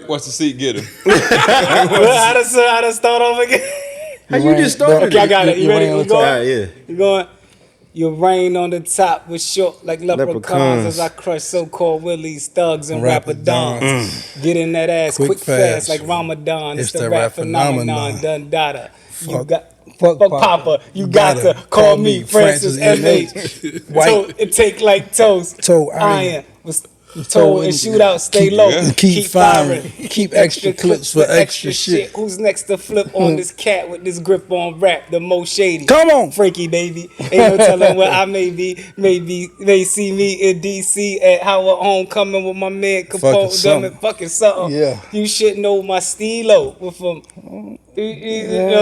once the seat get him. How to start off again? How you just started? Okay, I got it. You ready? We going? Yeah. You going? You rain on the top with short like leprechauns as I crush so-called willies, thugs, and rapper-dons. Get in that ass quick fast like Ramadan. It's the rap phenomenon. Done data. You got fuck Papa. You got to call me Francis M.H. It take like toast. Iron. Toe and shoot out, stay low. Keep firing. Keep extra clips for extra shit. Who's next to flip on this cat with this grip on rap? The most shady. Come on, Frankie baby. Ain't no telling where I may be. Maybe they see me in DC at Howard Homecoming with my man Capone. Fucking something. Yeah. You should know my stilo. From Jesus,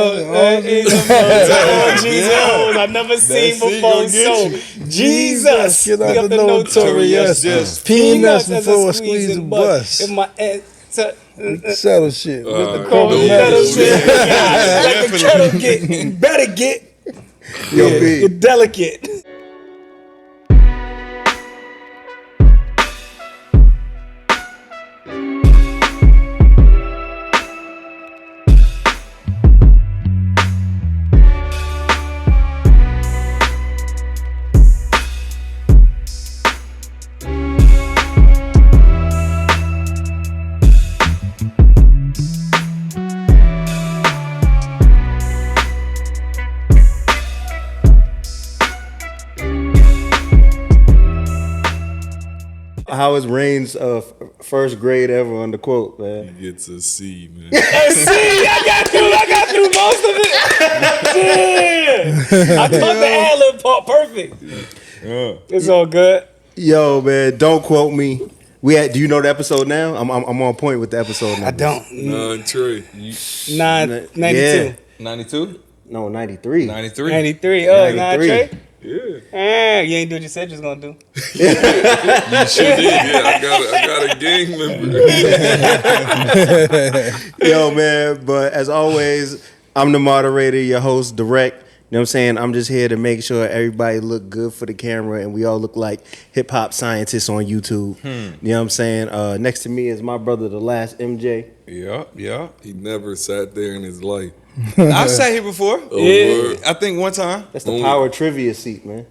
I never seen before. So Jesus, get out the notorious. Peanuts before squeezing bust. In my settle shit. Like the kettle get. You better get. You're delicate. How is Rain's first grade ever under quote, man? He gets a C, man. A C, I got through most of it. Yeah. I thought the ad-lib part perfect. It's all good. Yo, man, don't quote me. Do you know the episode now? I'm on point with the episode now. I don't. Trey. 92. 92? No, 93. 93. 93. Oh, 93. Trey? Yeah. You ain't do what you said you was gonna do. You sure did. Yeah, I got a gang member. Yo, man, but as always, I'm the moderator, your host, Drect. You know what I'm saying? I'm just here to make sure everybody look good for the camera and we all look like hip-hop scientists on YouTube. You know what I'm saying? Next to me is my brother, the last MJ. Yeah. He never sat there in his life. I've sat here before. Yeah. I think one time. That's the power trivia seat, man.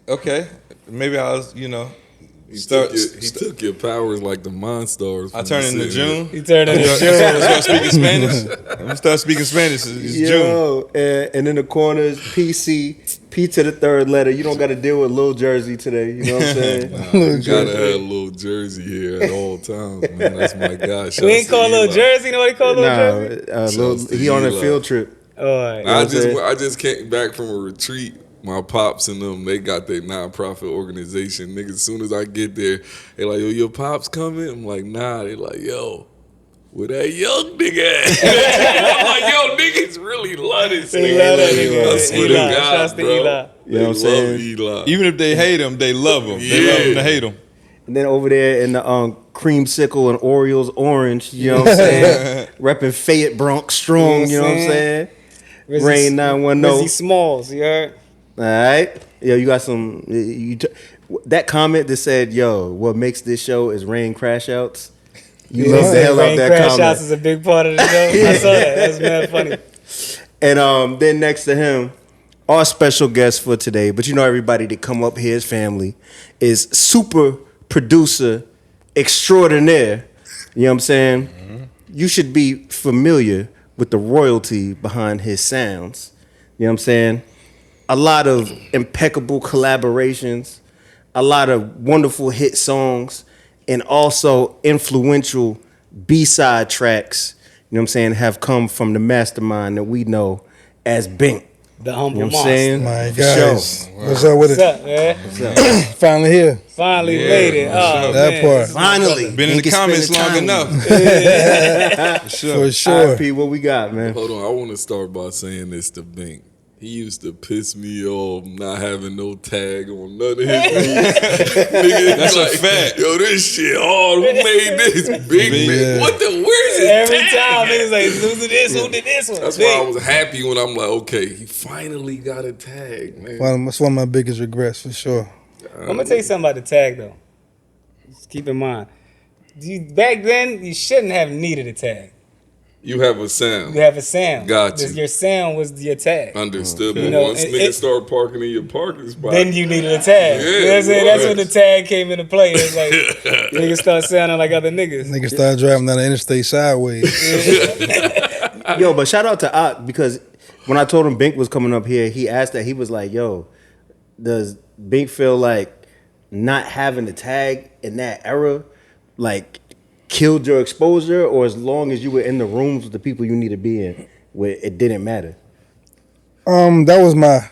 Okay. Maybe I was, He took your powers like the Monstars. I turned into June. He turned into Let's start speaking Spanish. I'm gonna start speaking Spanish. It's June. And in the corners, PC, P to the third letter. You don't got to deal with Lil Jersey today. You know what I'm saying? You gotta have Lil Jersey here at all times, man. That's my guy. We ain't call Lil Jersey. Nobody call Lil Jersey. He on a field trip. Right. I just came back from a retreat. My pops and them, they got their nonprofit organization. Niggas, as soon as I get there, they like, yo, your pops coming? I'm like, nah. They like, yo, where that young nigga at? I'm like, yo, niggas really love this nigga. I swear to God, bro. You know what I'm saying? Eli. Even if they hate him, they love him. They love him to hate him. And then over there in the creamsicle and Orioles orange, you know what I'm saying? Repping Fayette Bronx strong, you know what I'm saying? Rain 910. Rizzy Smalls, you heard? All right. Yo, you got some. That comment that said, yo, what makes this show is rain crash outs. You love the hell out that crash comment. outs is a big part of the show. I saw that. That's mad funny. And then next to him, our special guest for today, but you know everybody that come up here is family, is super producer extraordinaire. You know what I'm saying? Mm-hmm. You should be familiar with the royalty behind his sounds. You know what I'm saying? A lot of impeccable collaborations, a lot of wonderful hit songs, and also influential B-side tracks, you know what I'm saying, have come from the mastermind that we know as Bink. The Humble You know what I'm Monsta. saying? My For guys. sure. What's up with What's up, man? Finally here. Finally made it. Oh, That man. part. Finally. Been in the comments long enough. For sure. IP, what we got, man? Hold on, I want to start by saying this to Bink. He used to piss me off not having no tag on none of his beats. Nigga, That's like, a fact. Yo, this shit hard. Who made this? Big Yeah. What the? Where's his Every tag? time niggas like, who did this? Who did this one? That's why I was happy when I'm like, okay, he finally got a tag, man. That's one of my biggest regrets, for sure. I'm gonna tell you something about the tag though. Just keep in mind, back then you shouldn't have needed a tag. You have a sound. You have a sound. Got you. Your sound was your tag. Understood. But once niggas start parking in your parking spot, then you needed a tag. Yeah, you know what I'm saying? That's when the tag came into play. It's like niggas start sounding like other niggas. Niggas start driving down the interstate sideways. Yo, but shout out to Ock, because when I told him Bink was coming up here, he asked that. He was like, yo, does Bink feel like not having a tag in that era, like, killed your exposure, or as long as you were in the rooms with the people you need to be in, where it didn't matter? That was my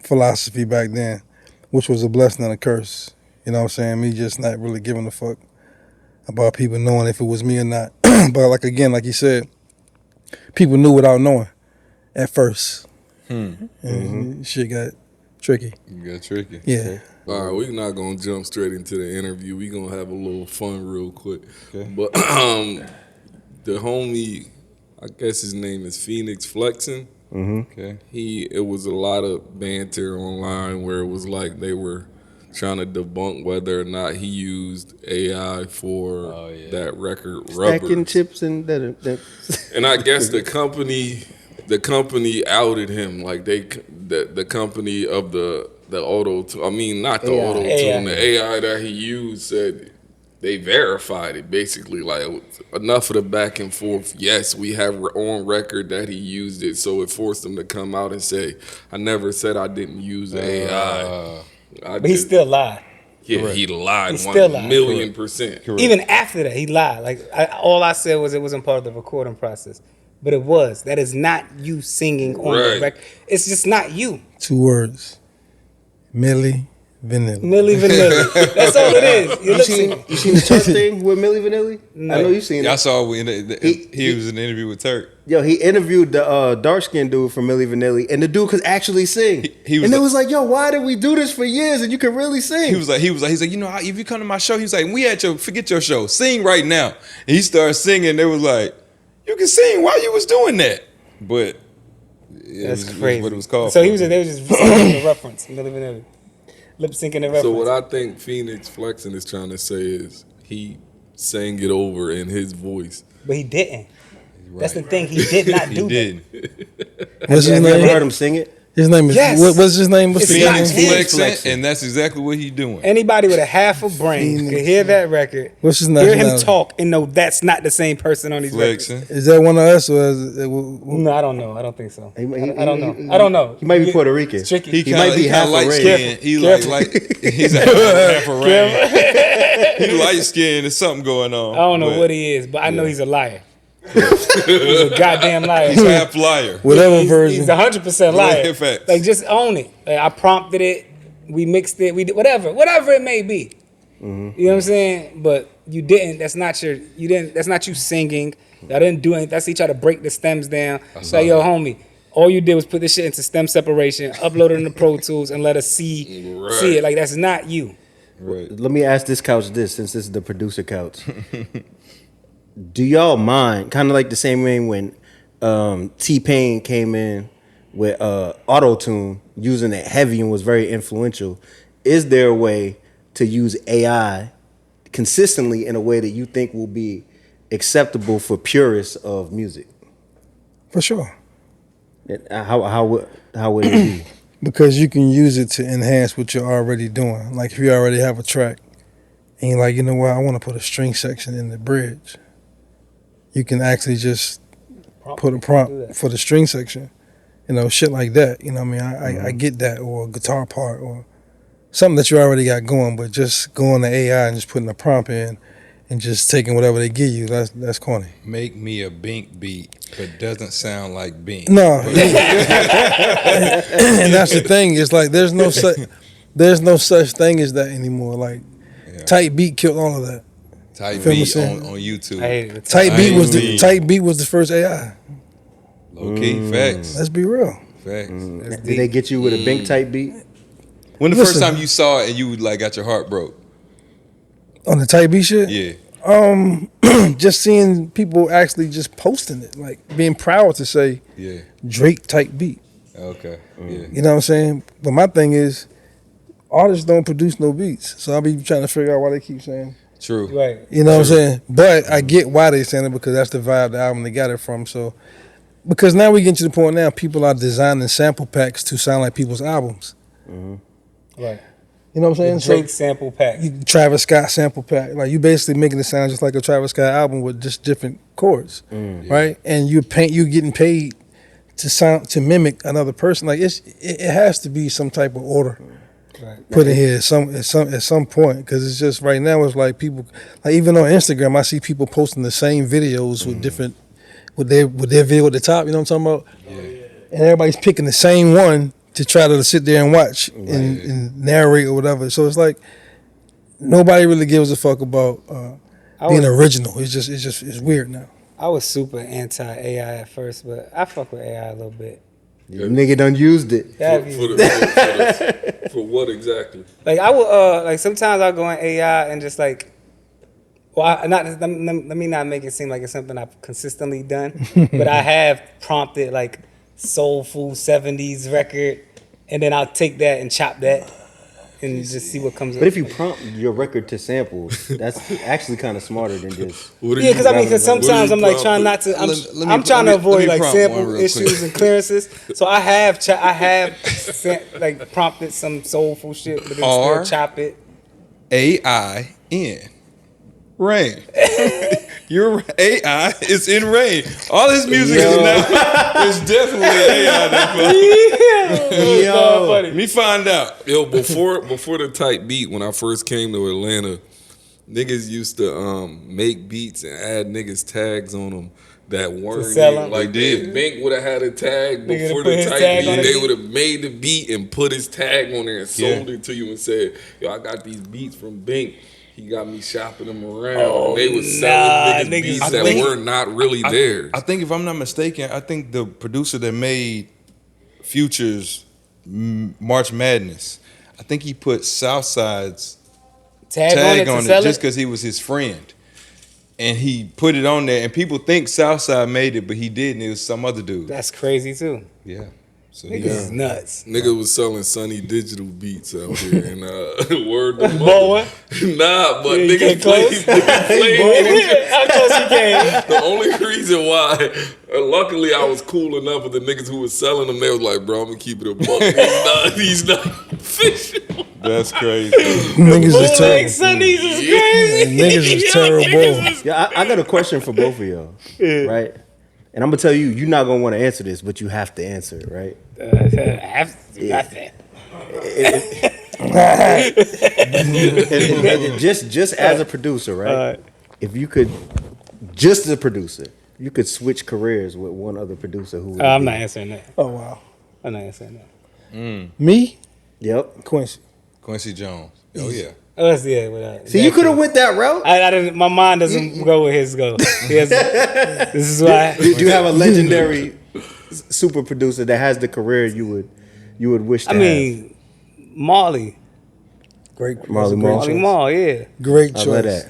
philosophy back then, which was a blessing and a curse. You know what I'm saying? Me just not really giving a fuck about people knowing if it was me or not. But like you said, people knew without knowing at first. And shit got tricky. You got tricky. Yeah. All right, we're not gonna jump straight into the interview. We're gonna have a little fun real quick. Okay. But the homie, I guess his name is Fenix Felxin. Okay. It was a lot of banter online where it was like they were trying to debunk whether or not he used AI for that record Rubber. Stacking chips and that. And I guess the company outed him, like the company of the auto, not the auto tune, the AI that he used said they verified it basically. Like, enough of the back and forth. Yes, we have on record that he used it, so it forced him to come out and say, "I never said I didn't use the AI." But he still lied. Yeah, Correct. He lied. He still lied. 1,000,000%. Correct. Even after that, he lied. Like all I said was it wasn't part of the recording process. But it was. That is not you singing on the record. It's just not you. 2 words. Milli Vanilli. Milli Vanilli. That's all it is. You seen the Turk thing with Milli Vanilli? No. I know you seen it. I saw he was in an interview with Turk. Yo, he interviewed the dark-skinned dude from Milli Vanilli, and the dude could actually sing. It was like, yo, why did we do this for years and you can really sing? He was like, you know, if you come to my show, he was like, forget your show, sing right now. And he started singing. They was like, you can sing. Why you was doing that? But that's crazy. What it was called. So they was just singing the reference, Milli Vanilli. Lip syncing the reference. So what I think Fenix Felxin is trying to say is he sang it over in his voice. But he didn't. Right. That's the thing. He did not do that. Have you ever heard him sing it? His name is what's his name? What's Fenix Felxin, and that's exactly what he's doing. Anybody with a half a brain could hear that record. What's his name? Hear him talk and know that's not the same person on these records. Is that one of us or is it, no, I don't know. I don't think so. I don't know. He might be Puerto Rican. It's tricky. He might be half light skinned. He's half a rain. He light skinned. There's something going on. I don't know what he is, but I know he's a liar. He's a goddamn liar. He's half liar. Whatever version. He's 100% liar. Facts. Like, just own it. Like, I prompted it. We mixed it. We did whatever it may be. You know what I'm saying? But you didn't. That's not That's not you singing. I didn't do anything. That's he tried to break the stems down. Say, yo, homie, all you did was put this shit into stem separation, upload it into Pro Tools, and let us see it. Like, that's not you. Right. Let me ask this couch this, since this is the producer couch. Do y'all mind, kind of like the same way when T-Pain came in with auto-tune, using it heavy and was very influential, is there a way to use AI consistently in a way that you think will be acceptable for purists of music? For sure. How would it be? Because you can use it to enhance what you're already doing. Like if you already have a track and you're like, you know what, I want to put a string section in the bridge. You can actually just put a prompt for the string section, you know, shit like that. You know what I mean? I get that, or a guitar part, or something that you already got going, but just going to AI and just putting a prompt in and just taking whatever they give you, that's corny. Make me a Bink beat, but doesn't sound like Bink. No. And that's the thing. It's like there's no such thing as that anymore. Like Tight Beat killed all of that. Tight Beat on YouTube. Tight Beat was the first AI. Low key, facts. Let's be real. Facts. Did they get you with a Bink type beat? When the first time you saw it and you like got your heart broke? On the Tight Beat shit? Yeah. Just seeing people actually just posting it, like being proud to say Drake type beat. Okay. Yeah. You know what I'm saying? But my thing is, artists don't produce no beats, so I'll be trying to figure out why they keep saying True. Right. You know what I'm saying? But I get why they saying it, because that's the vibe, the album they got it from. So, because now we get to the point now, people are designing sample packs to sound like people's albums. Right. You know what I'm saying? The Drake sample pack. Travis Scott sample pack. Like, you basically making it sound just like a Travis Scott album with just different chords, right? And you getting paid to sound, to mimic another person. Like, it has to be some type of order. Put in here at some point, because it's just right now it's like people, like even on Instagram I see people posting the same videos with different with their video at the top, you know what I'm talking about? And everybody's picking the same one to try to sit there and watch and narrate or whatever. So it's like nobody really gives a fuck about being original. It's weird now. I was super anti AI at first, but I fuck with AI a little bit. You nigga done used it. For what exactly? Like I would like sometimes I'll go in AI and just like, well, let me not make it seem like it's something I've consistently done, but I have prompted like soulful 70s record, and then I'll take that and chop that and just see what comes up. But if you prompt your record to samples, that's actually kind of smarter than just. Yeah, because sometimes I'm like trying not to. I'm trying to avoid like sample issues and clearances. So I have like prompted some soulful shit, but then still chop it. AIN. Rain. Your AI is in Rain. All his music is now is definitely AI. Yo, Let me find out. Yo, before the type beat, when I first came to Atlanta, niggas used to make beats and add niggas tags on them that weren't sell 'em. like did. Bink would have had a tag Nigga before put the his type tag on beat. the They beat. would have made the beat and put his tag on there and sold it to you and said, "Yo, I got these beats from Bink. He got me shopping them around." They was selling niggas beats that were not really theirs. I think if I'm not mistaken, I think the producer that made Future's March Madness, I think he put Southside's tag on it just because he was his friend. And he put it on there, and people think Southside made it, but he didn't. It was some other dude. That's crazy too. Yeah. So Niggas is nuts. Nigga was selling Sunny Digital beats out here and word to Bought one? Nah, but Yeah, niggas played. How close he came? The only reason why, luckily I was cool enough with the niggas who was selling them. They was like, "Bro, I'm gonna keep it a buck. He's not official." that's crazy. Niggas is terrible. Sundays is crazy. Niggas is terrible. Yeah, I got a question for both of y'all, right? And I'm gonna tell you, you're not gonna want to answer this, but you have to answer it, right? Just as a producer, right? If you could, just as a producer, you could switch careers with one other producer who would I'm not answering that. Oh wow. I'm not answering that. Me? Yep. Quincy Jones. Oh yeah. Let's without. See, you could have went that route. I didn't. My mind doesn't go with his go. This is why. Do you have a legendary super producer that has the career you would wish to I mean, Marley. Great. Marley Marley Marl, yeah. Great I choice. love that.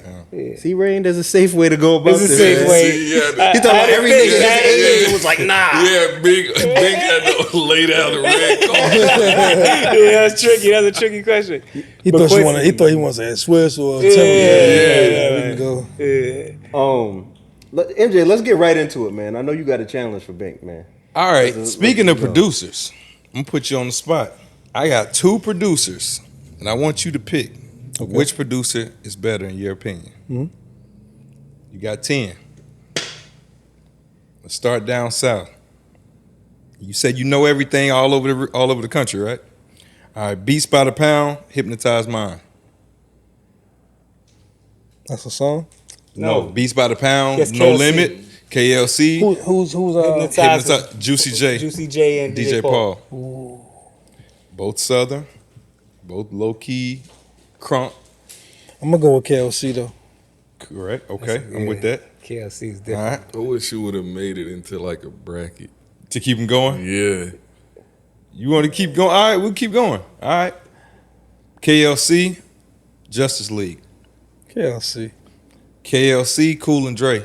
See, Rain, there's a safe way to go about There's a this. safe man. way. See, yeah, He thought about every nigga it was like, nah. yeah, Bink had to lay down the red carpet. Yeah, that's tricky. That's a tricky question. He But thought Quincy- he thought he wants to add Swiss or Yeah, Timberland. We can go. Yeah. MJ, let's get right into it, man. I know you got a challenge for Bink, man. All right. Speaking of producers, I'm gonna put you on the spot. I got two producers, and I want you to pick which producer is better in your opinion. Mm-hmm. You got 10. Let's start down south. You said you know everything all over the country, right? All right. Beats by the pound, Hypnotize Mind. That's a song. No, Beats by the pound, Yes, No KLC. Limit, KLC, Who's Hypnotize Juicy J, Juicy J and DJ Paul. Both Southern, both low key, crunk. I'm gonna go with KLC though. Correct. Okay, I'm with that. KLC is All different. right. I wish you would have made it into like a bracket. To keep them going. Yeah. You want to keep going? All right, we'll keep going. All right. KLC, Justice League. KLC, Cool and Dre.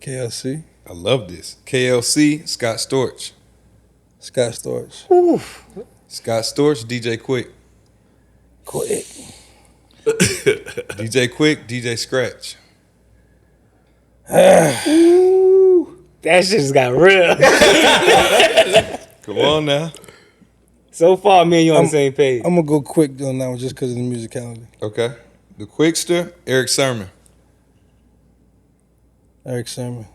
KLC. I love this. KLC, Scott Storch. Scott Storch. Scott Storch, DJ Quick. Quick. DJ Quick, DJ Scratch. That shit just got real. Come on now. So far, me and you on the same page. I'm gonna go quick on that one just because of the musicality. Okay. The Quickster, Eric Sermon. Eric Sermon.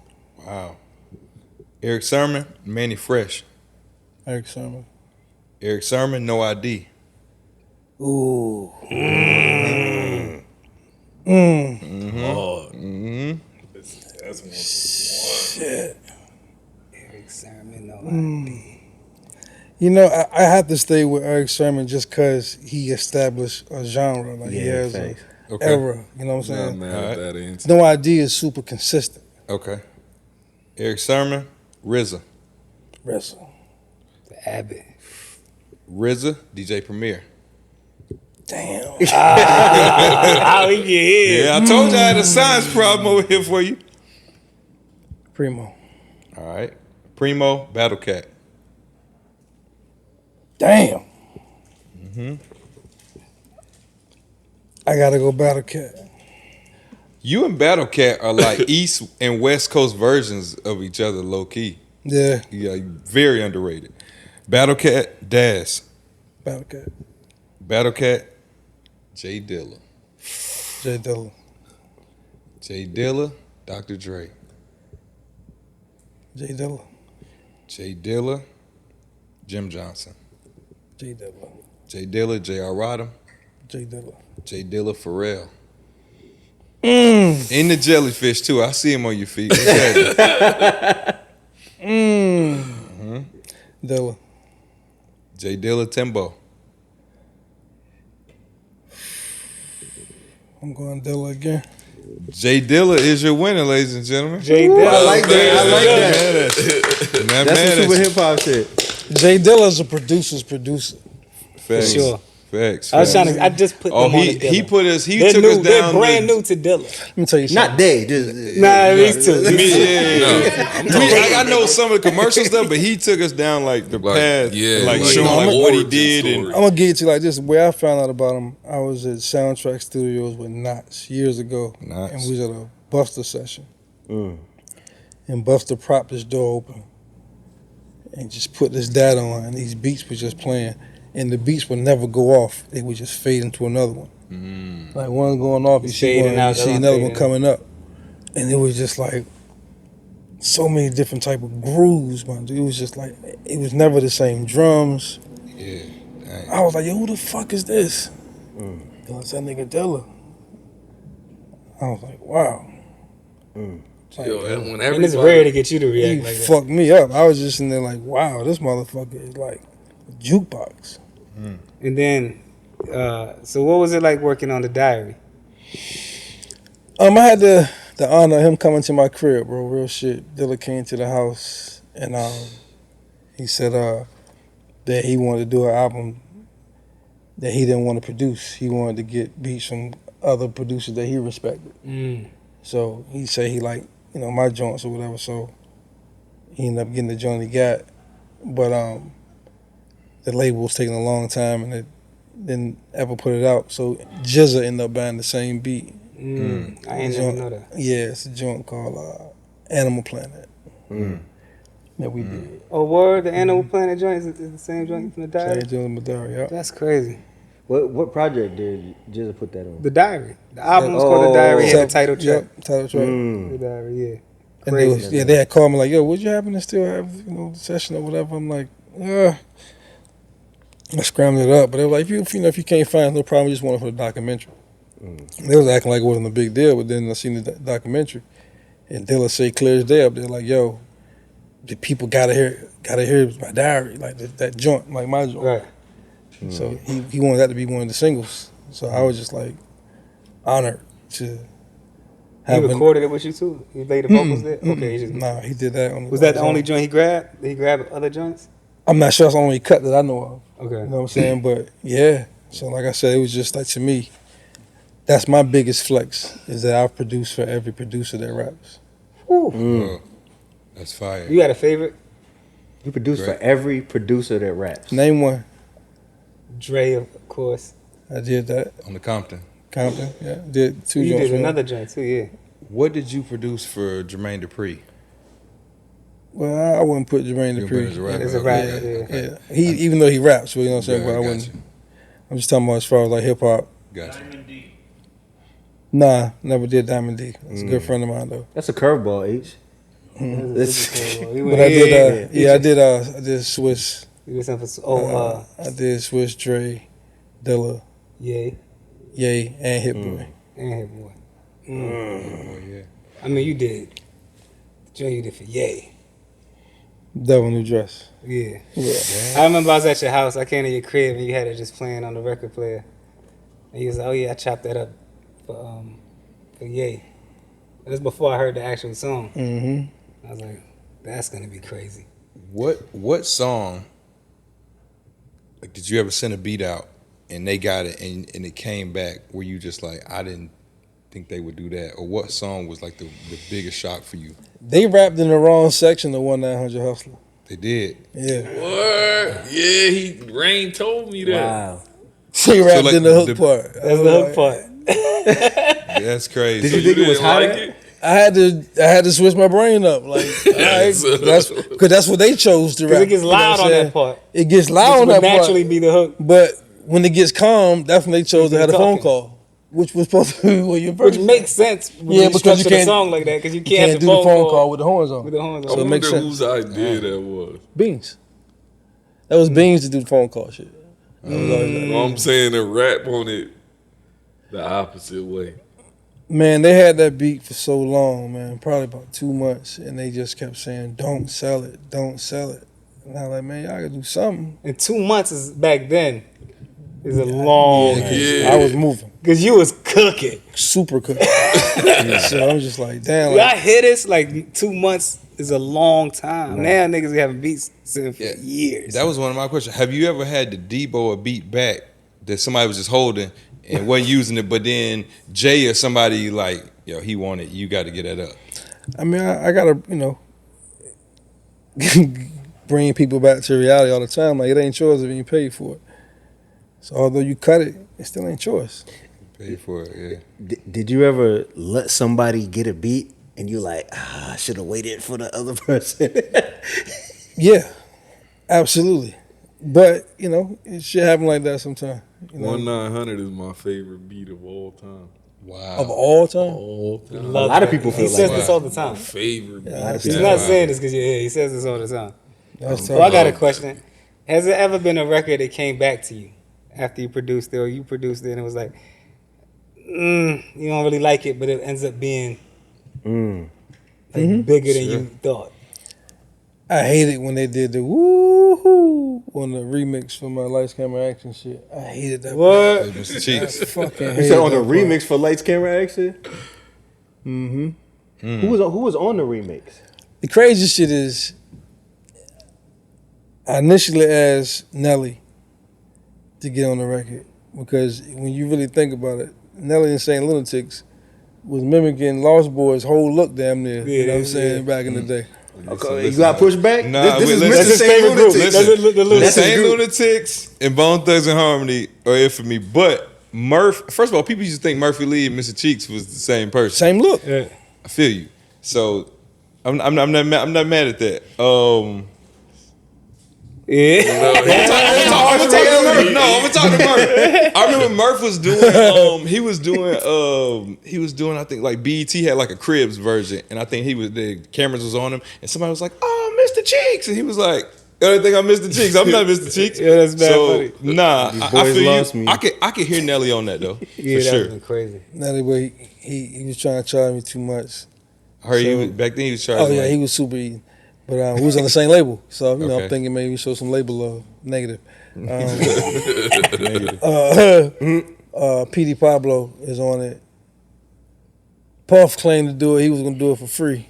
Wow. Eric Sermon, Manny Fresh. Eric Sermon. Eric Sermon, No ID. Ooh. Oh. That's one. Shit. Eric Sermon, no ID. You know, I have to stay with Eric Sermon just because he established a genre. Like he has an era. You know what I'm saying? Not mad at that answer. No idea is super consistent. Okay. Eric Sermon, RZA. RZA. The Abbott. RZA, DJ Premier. Damn. How he get here? Yeah, I told you I had a science problem over here for you. Primo. All right. Primo, Battle Cat. Damn. I gotta go Battle Cat. You and Battle Cat are like East and West Coast versions of each other, low key. Yeah. Yeah, very underrated. Battle Cat, Daz. Battle Cat. Battle Cat, J Dilla. J Dilla. J Dilla, Dr. Dre. J Dilla. J Dilla, Jim Johnson. J Dilla. J Dilla, J.R. Rodham. J Dilla. J Dilla, Pharrell. In the jellyfish too. I see him on your feet. What's that? Dilla. J Dilla, Timbo. I'm going Dilla again. J Dilla is your winner, ladies and gentlemen. J Dilla. I like that. I like that. That's That's what super hip hop shit. J Dilla's a producer's producer. Facts. Sure. Facts. I was trying to. I just put them on he Dilla. he put us. He They're took new. us down. They're brand new to Dilla. Let me tell you something. Not they. Just Nah, these two. I know some of the commercial stuff, but he took us down like the path, like like showing like what he origin did. story. And I'm gonna get it to you like this. The way I found out about him, I was at Soundtrack Studios with Knots years ago, Knots. and we was at a Buster session. And Buster propped his door open and just put this data on, and these beats were just playing, and the beats would never go off; they would just fade into another one. Like one going off, you see one, you see another one coming up, and it was just like so many different type of grooves, man. Dude. It was just like it was never the same drums. yeah, I was like, yo, who the fuck is this? It's that nigga Dilla. I was like, wow. Yo, when And it's rare to get you to He react like that. fucked me up. I was just in there like, wow, this motherfucker is like a jukebox. And then, so what was it like working on the diary? I had the honor of him coming to my crib, bro. Real shit. Dilla came to the house and he said that he wanted to do an album that he didn't want to produce. He wanted to get beats from other producers that he respected. So he said he liked, my joints or whatever. So he ended up getting the joint he got. But the label was taking a long time and it didn't ever put it out. So Jizza ended up buying the same beat. I ain't never know that. Yeah, it's a joint called Animal Planet that we did. Oh, word, the Animal Planet joint is the same joint from the diary? Same joint with Madara, yeah. That's crazy. What project did Jizza put that on? The diary. The album was called The Diary. It had the title track. Yep, title track. The Diary, yeah. And they had called me like, yo, would you happen to still have the session or whatever? I'm like, I scrambled it up, but they were like, if you can't find it, no problem. We just want it for the documentary. They was acting like it wasn't a big deal, but then I seen the documentary, and Dilla say clear as day up there, like, yo, the people gotta hear my diary, like that joint, like my joint. Right. So he wanted that to be one of the singles. So I was just like honored to have He recorded it with you too? He laid the vocals there? Okay. He just, Nah, he did that. was that the only joint he grabbed? Did he grab other joints? I'm not sure it's the only cut that I know of. Okay. You know what I'm saying? But yeah. So like I said, it was just like, to me, that's my biggest flex, is that I've produced for every producer that raps. that's fire. You got a favorite? You produced for every producer that raps. Name one. Dre, of course. I did that. On the Compton. Compton, yeah. Did 2 You joints. did another joint too, yeah. What did you produce for Jermaine Dupri? Well, I wouldn't put Jermaine You Dupri. put as a rapper. It's a rapper, Yeah, he even though he raps, well, you know what I'm saying. Yeah, But I got wouldn't. you. I'm just talking about as far as like hip hop. Gotcha. Nah, never did Diamond D. That's a good friend of mine though. That's a curveball, H. But I did Swiss. You did something for I did Swiss, Dre, Dilla, Yay Ye, and Hit Boy. and Hit Boy. Oh, yeah. I mean, you did. The joint you did for Yay. Devil New Dress. Yeah. Yeah. I remember I was at your house. I came to your crib and you had it just playing on the record player. And you was like, "Oh yeah, I chopped that up for Yay." That's before I heard the actual song. Mm-hmm. I was like, "That's gonna be crazy." What song, like, did you ever send a beat out and they got it and it came back where you just like, I didn't think they would do that? Or what song was like the biggest shock for you? They rapped in the wrong section of 1-900 Hustler. They did. Yeah. What? Yeah, Rain told me that. Wow. They rapped like, in the hook part. That's the hook part. That's crazy. Did you think it was hot? I had to switch my brain up, like that's because that's what they chose to rap. Because it gets loud on that part. It gets loud on Which that would naturally part. be the hook. But when it gets calm, that's when they chose to have a phone talking. call, which was supposed to be when you Which makes sense when Yeah, you because structure you the can't- song like that, because you you can't, can't have do the phone call with the horns on. with the horns I on. So it wonder makes sense. whose idea that was. Beans. That was Beans to do the phone call shit. That was always like- Well, I'm saying the rap on it the opposite way. Man, they had that beat for so long, man, probably about 2 months, and they just kept saying, "Don't sell it, don't sell it." And I was like, man, y'all gotta do something. And 2 months is back then is a long. Yeah. I was moving, Because you was cooking. super cooking. So I was just like, damn. Y'all Like, hit us like 2 months is a long time. Now niggas be having beats sitting for years. That was one of my questions. Have you ever had to debo a beat back that somebody was just holding and wasn't using it, but then Jay or somebody like, yo, he wanted, you got to get that up? I mean, I gotta, bring people back to reality all the time. Like, it ain't yours if you pay for it. So although you cut it, it still ain't yours. Pay for it, yeah. Did you ever let somebody get a beat and you like, I should have waited for the other person? Yeah, absolutely. But, it should happen like that sometimes. 1-900 is my favorite beat of all time. Wow. Of all time? All time. A lot of people He feel says like this that. all the time. Favorite beat. He's not saying this because he says this all the time. That's Well, I got a question. Has there ever been a record that came back to you after you produced it or you produced it and it was like, you don't really like it, but it ends up being bigger than you thought? I hate it when they did the woo-hoo on the remix for my Lights Camera Action shit. I hated that. What? Mr. Cheeks. I fucking You hated said on the that part. remix for Lights Camera Action? Mm-hmm. Who was on the remix? The crazy shit is, I initially asked Nelly to get on the record because when you really think about it, Nelly and Saint Lunatics was mimicking Lost Boys' whole look damn near. You know what I'm saying? Back in the day. Okay, you got pushed back? Nah, this is wait, Mr. listen. Saint Lunatics. Listen, That's his Saint group. Lunatics and Bone Thugs and Harmony are it for me. But first of all, people used to think Murphy Lee and Mr. Cheeks was the same person. Same look. Yeah. I feel you. So I'm not mad at that. Yeah. I'm gonna talk to Murph. No, I'm gonna talk to Murph. I remember Murph was doing. He was doing. I think like BET had like a Cribs version, and I think the cameras was on him, and somebody was like, "Oh, Mr. Cheeks," and he was like, "I don't think I'm Mr. Cheeks. I'm not Mr. Cheeks." Yeah, that's bad funny. Nah, These I boys feel lost you. me. I could hear Nelly on that though, Yeah, for that sure. would've been crazy. Nelly, but he was trying to charge me too much. I heard So- back then he was charging. Oh yeah, like, he was super eating. But we was on the same label, so Okay. I'm thinking maybe we show some label love. Negative. PD Pablo is on it. Puff claimed to do it. He was gonna do it for free.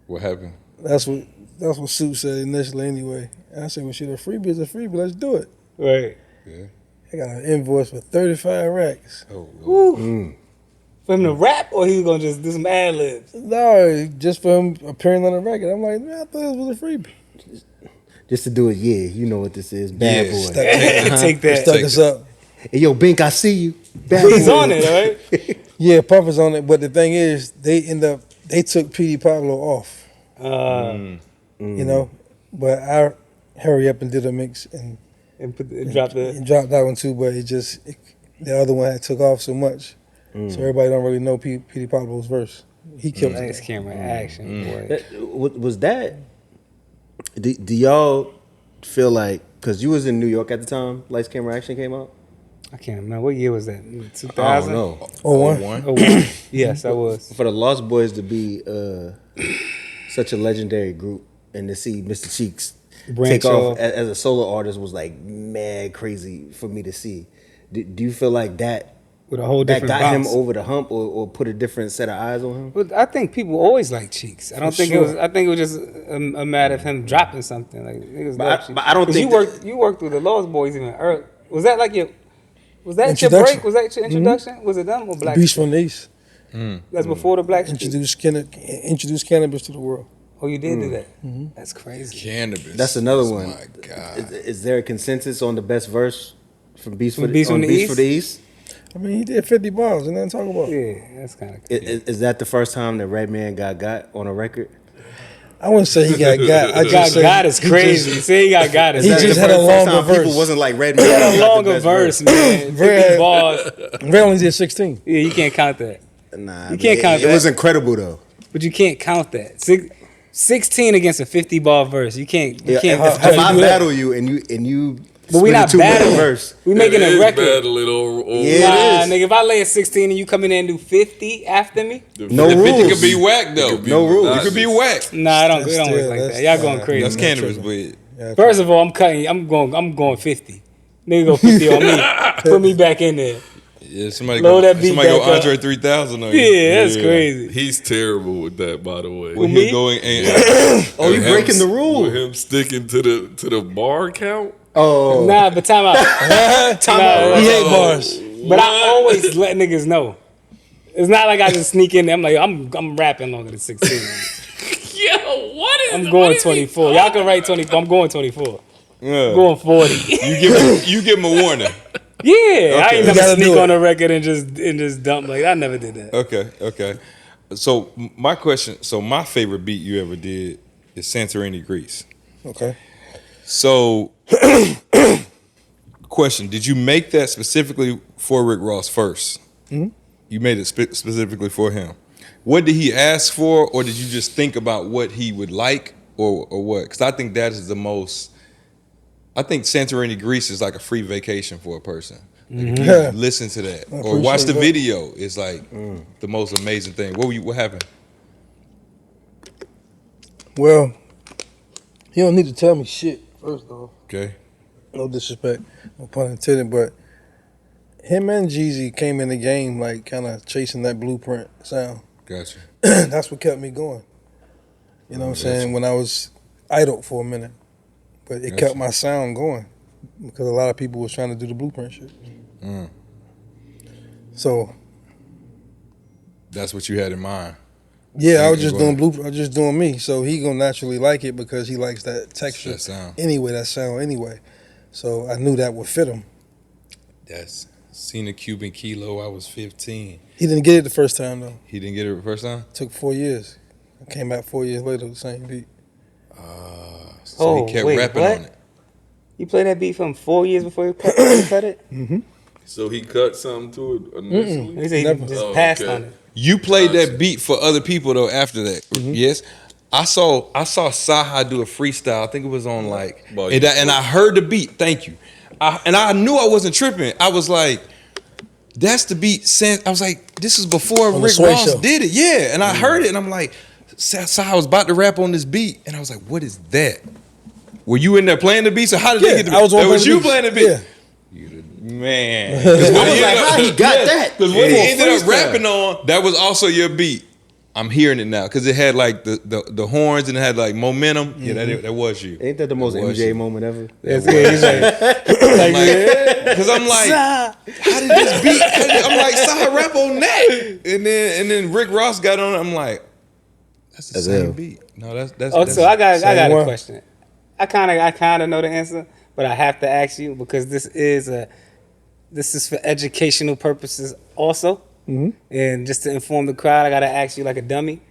What happened? That's what Soup said initially. Anyway, and I said, "Well, shit, a freebie is a freebie. Let's do it." Right. Yeah. I got an invoice for 35 racks. Oh, Woo. For him to rap or he was going to just do some ad libs? No, just for him appearing on the record. I'm like, man, I thought it was a freebie. Just to do it, yeah. You know what this is. Bad Yeah, boy. Take that. Stuck us up. Hey, yo, Bink, I see you. He's on it, right? Yeah, Puff is on it, but the thing is, they took P.D. Pablo off. You know, but I hurry up and did a mix and dropped that one too. But the other one had took off so much, so everybody don't really know P.D. Pablo's verse. He killed it. Nice camera action, boy. Was that? Do y'all feel like, because you was in New York at the time, Lights Camera Action came out? I can't remember. What year was that? 2000? I don't know. 01? Yes, I was. For the Lost Boys to be such a legendary group and to see Mr. Cheeks take off as a solo artist was like mad crazy for me to see. Do you feel like that with a whole different got bounce. him over the hump or put a different set of eyes on him? But I think people always like Cheeks. I don't think it was. I think it was just a matter of him dropping something. Like niggas love Cheeks. But I don't think you worked with the Lost Boys even early. Was that like your? Was that your Introduction. break? Was that your introduction? Was it them or Black? Beast from the East. That's before the Black. Introduced cannabis to the world. Oh, you did do that. That's crazy. Cannabis. that's another one. My God. Is there a consensus on the best verse from Beast From for Beast from the East? East? I mean, he did 50 bars and nothing to talk about. Yeah, that's kind of crazy. Is that the first time that Redman got on a record? I wouldn't say he got. I just say God is he crazy. just- Say he got is he that just the had a first- longer First time verse. People wasn't like Redman. He had got a the longer best verse, man. Red- 50 bars. Ray only did 16. Yeah, you can't count that. Nah, You can't count it that. was incredible though. But you can't count that. 16 against a 50 bar verse. You can't. You Yeah, can't. if how do you I do that? battle you and you But we spit a not 2-minute battling. verse. We making It a is record. battling over. Yeah. Nah, it is. nigga, if I lay at 16 and you come in there and do 50 after me, No The 50 rules. could be whack though. could be No rules. It could be whack. nah, it don't That's work still- like that. that's- Y'all going nah, crazy. That's man, cannabis, tripping. but Yeah, First of all, I'm cutting. I'm going 50. Nigga go 50 on me. Put me back in there. yeah, somebody Load go, that beat somebody go back up. Andre 3000 on you. Yeah, that's crazy. He's terrible with that, by the way. Well, me? he'll go and Oh, you With him- breaking the rule. With him sticking to the bar count. Oh, Nah, but time out. time out. He hate bars. But I always let niggas know. It's not like I just sneak in there. I'm like, I'm rapping longer than 16. Yo, what is? I'm going 24. Y'all can write 24. I'm going 24. Yeah. I'm going 40. You give him a warning. Yeah, I ain't You never gotta sneak do it. on a record and just dump. Like I never did that. Okay. So my question, my favorite beat you ever did is Santorini, Greece. Okay. So, question: did you make that specifically for Rick Ross first? Mm-hmm. You made it specifically for him. What did he ask for, or did you just think about what he would like, or what? Because I think that is the most. I think Santorini, Greece is like a free vacation for a person. Like if you Yeah. listen to that I or watch the appreciate that. video, it's like the most amazing thing. What happened? Well, he don't need to tell me shit, first off. Okay. No disrespect, no pun intended, but him and Jeezy came in the game like kind of chasing that blueprint sound. Gotcha. That's what kept me going. You know what I'm saying? When I was idle for a minute. But it kept my sound going because a lot of people was trying to do the blueprint shit. So That's what you had in mind. yeah, I was Yeah, just go doing ahead. blueprint. I was just doing me. So he gonna naturally like it because he likes that texture That sound. anyway. That sound anyway. So I knew that would fit him. That's seen a Cuban Kilo. I was 15. He didn't get it the first time though. He didn't get it the first time. Took 4 years. I came back 4 years later with the same beat. So Oh, he kept wait, rapping what? on it. You played that beat from 4 years before you cut it? So he cut something to it initially. He said he Never. just Oh, passed okay. on it. You played Gotcha. that beat for other people though after that. Yes. I saw Saha do a freestyle. I think it was on like, Well, and I heard the beat. Thank you. And I knew I wasn't tripping. I was like, that's the beat. I was like, this is before On the Rick Sway Ross Show. did it. Yeah. And I heard it, and I'm like, Saha was about to rap on this beat, and I was like, what is that? Were you in there playing the beat? So how did Yeah, they get the beat? I was on That was playing you the playing the beats. beat. Yeah. Man. I was like, how he got that? Because what he Yeah. ended up Freestyle. rapping on, that was also your beat. I'm hearing it now because it had like the horns and it had like momentum. Yeah, that was you. Ain't that the most That was MJ you. moment ever? That's good. He's like, Because I'm like, how did this beat? I'm like, Saha rap on that, and then Rick Ross got on it. I'm like, that's the That's same him. beat. No, that's. oh, so I got Same a one. question. I kind of know the answer, but I have to ask you because this is this is for educational purposes also. And just to inform the crowd, I gotta ask you like a dummy.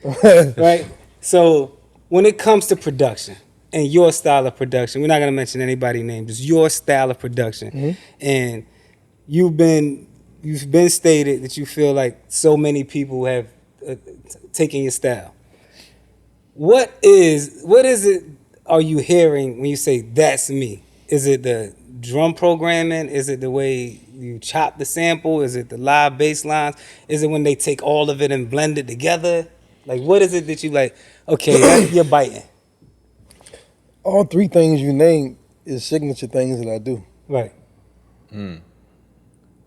Right? So when it comes to production and your style of production, we're not gonna mention anybody's name, just your style of production. And you've been stated that you feel like so many people have taken your style. What is it are you hearing when you say that's me? Is it the drum programming? Is it the way you chop the sample? Is it the live bass lines? Is it when they take all of it and blend it together? Like, what is it that you like, okay, you're biting? All three things you named is signature things that I do. Right.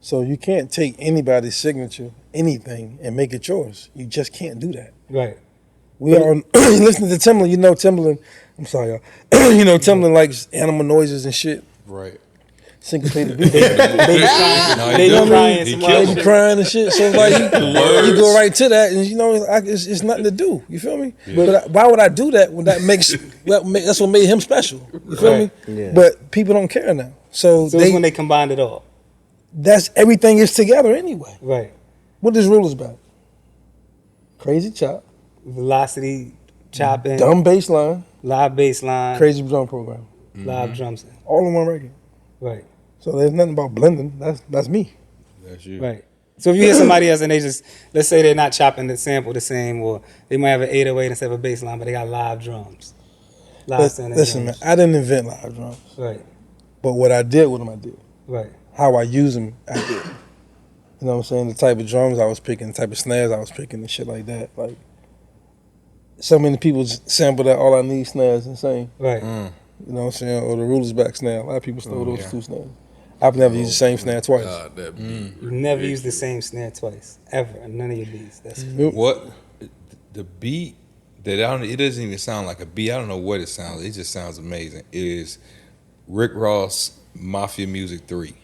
So you can't take anybody's signature, anything, and make it yours. You just can't do that. Right. We are listening to Timbaland. You know Timbaland. I'm sorry, y'all. You know Timbaland likes animal noises and shit. Right. Syncopated beat. Baby crying, Baby crying and shit. So like you go right to that, and you know it's nothing to do. You feel me? Yeah. But why would I do that when that's what made him special? You feel me? Yeah. But people don't care now. So it's when they combined it all. That's everything is together anyway. Right. What this rule is about? Crazy chop, velocity, chopping, dumb bass line, live bass line, crazy drum program, live drums, all in one record. Right. So there's nothing about blending. That's me. That's you. Right. So if you hear somebody else and they just, let's say they're not chopping the sample the same, or they might have an 808 instead of a bass line, but they got live drums. Listen, man, I didn't invent live drums. Right. But what I did with them, I did. Right. How I use them, I did. You know what I'm saying? The type of drums I was picking, the type of snares I was picking and shit like that. Like, so many people just sample that All I Need snares and sing. Right. You know what I'm saying? Or the Ruler's Back snare. A lot of people stole those two snares. I've never used the same snare twice. God, that beat You never used the same snare twice, ever, in none of your beats. That's What? The beat that it doesn't even sound like a beat. I don't know what it sounds. It just sounds amazing. It is Rick Ross, Mafia Music 3.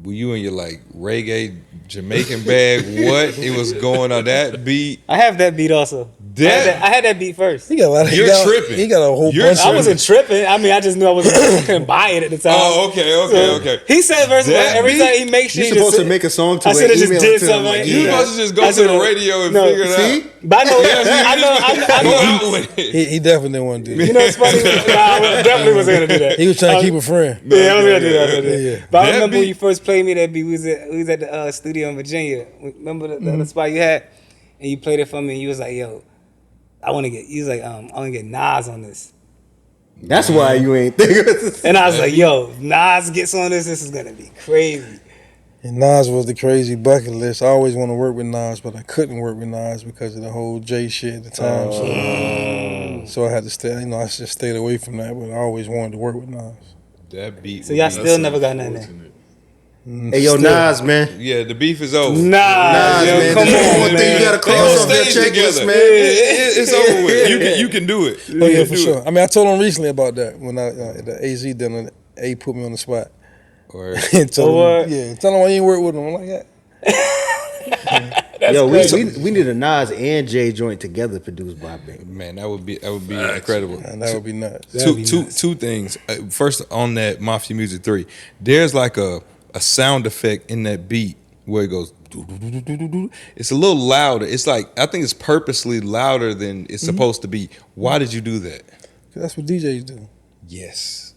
Were you in your like reggae Jamaican bag? What? It was going on that beat. I have that beat also. I had that beat first. He got a lot of. You're tripping. He got a whole bunch. I wasn't tripping. I mean, I just knew I couldn't buy it at the time. Oh, okay. He said first of all, every time he makes You're sure supposed to make a song to I it. should have just email did it to him, something. like, You supposed to just go to the radio and figure it out. But I know. He definitely didn't want to do that. You know what's funny? I definitely wasn't gonna do that. He was trying to keep a friend. Yeah, I was gonna do that. Yeah. But I remember when you first played me that beat. We was at the studio in Virginia. Remember the other spot you had, and you played it for me. And you was like, "Yo, I want to get." He was like, "I want to get Nas on this." That's why you ain't thinking. And I was like, "Yo, if Nas gets on this. This is gonna be crazy." And Nas was the crazy bucket list. I always want to work with Nas, but I couldn't work with Nas because of the whole J shit at the time. So I had to stay. You know, I just stayed away from that. But I always wanted to work with Nas. That beat. So y'all still never got nothing there. Hey, yo, Nas, man. Yeah, the beef is over. Nas, man. come on, man. You gotta They on cross off that stage checklist, together. man. It's over with. You can do it. Oh yeah, for sure. I mean, I told him recently about that when I at the AZ dinner. A put me on the spot. And told him, tell him why you ain't work with him. I'm like that. Yo, we need a Nas and Jay joint together produced by Bink. Man, that would be incredible. Man, that would be nuts. Two things. First, on that Mafia Music 3, there's like a sound effect in that beat where it goes. It's a little louder. It's like, I think it's purposely louder than it's supposed to be. Why did you do that? That's what DJs do. Yes.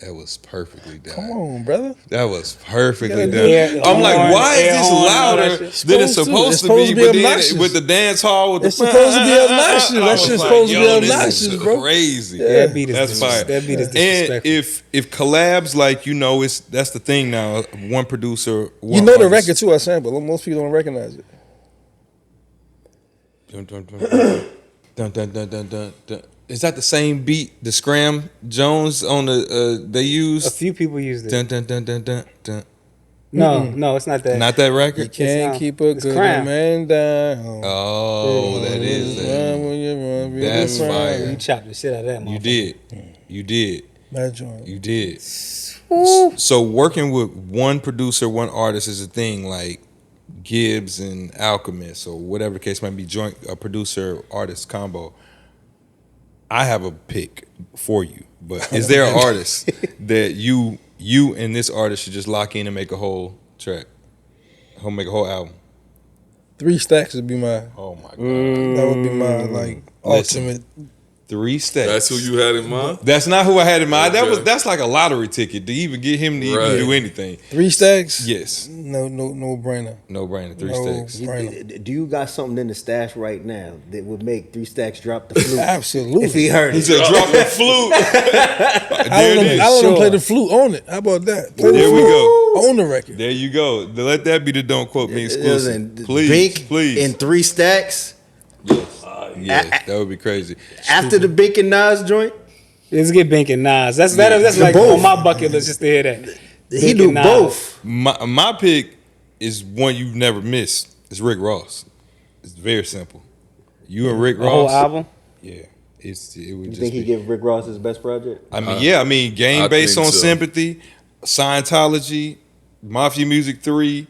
That was perfectly done. Come on, brother. That was perfectly Yeah, done. yeah. I'm like, why is Air this horn, louder all that than it's shit. supposed It's to supposed be? to be But then obnoxious. with the dance hall, with It's the supposed to be obnoxious. That I was shit's like, supposed to be yo, this obnoxious, is bro. crazy. That beat is That's fire. That beat is And disrespectful. if collabs, like, you know, that's the thing now. One producer, one You know the artist. record too. I sample. Most people don't recognize it. Dun, dun, dun, dun, dun, dun, dun, dun, dun. Is that the same beat? The Scram Jones on the they A used. few people used it. Dun, dun, dun, dun, dun, dun. No, it's not that. Not that record. Can't not. keep a It's good crime. man down. Oh, that is that. Run when you run, That's run. fire. You chopped the shit out of that. You motherfucker. did. You did. That joint. You did. So working with one producer, one artist is a thing, like Gibbs and Alchemist or whatever the case might be, joint producer artist combo. I have a pick for you, but is there an artist that you you and this artist should just lock in and make a whole track, make a whole album. 3 Stacks would be my. Oh my god, that would be my like ultimate. 3 Stacks. That's who you had in mind? That's not who I had in mind. Okay. That's like a lottery ticket to even get him to even do anything. 3 Stacks? Yes. No brainer. No brainer. 3 No Stacks. brainer. Do you got something in the stash right now that would make 3 Stacks drop the flute? Absolutely. If he heard He it. said, "Drop the flute." I let him play the flute on it. How about that? Play There the we flute go. on the record. There you go. Let that be the Don't Quote Me exclusive. Please, Bink please. in 3 Stacks. Yeah, that would be crazy. After the Bink and Nas joint, Let's get Bink and Nas. That's like both. on my bucket list just to hear that. he Bink do and Nas. both. My pick is one you've never missed. It's Rick Ross. It's very simple. You and Rick The whole Ross. album. Yeah, it would You just think he be. give Rick Ross his best project? I mean, game I based think on so. sympathy, Scientology, Mafia Music 3,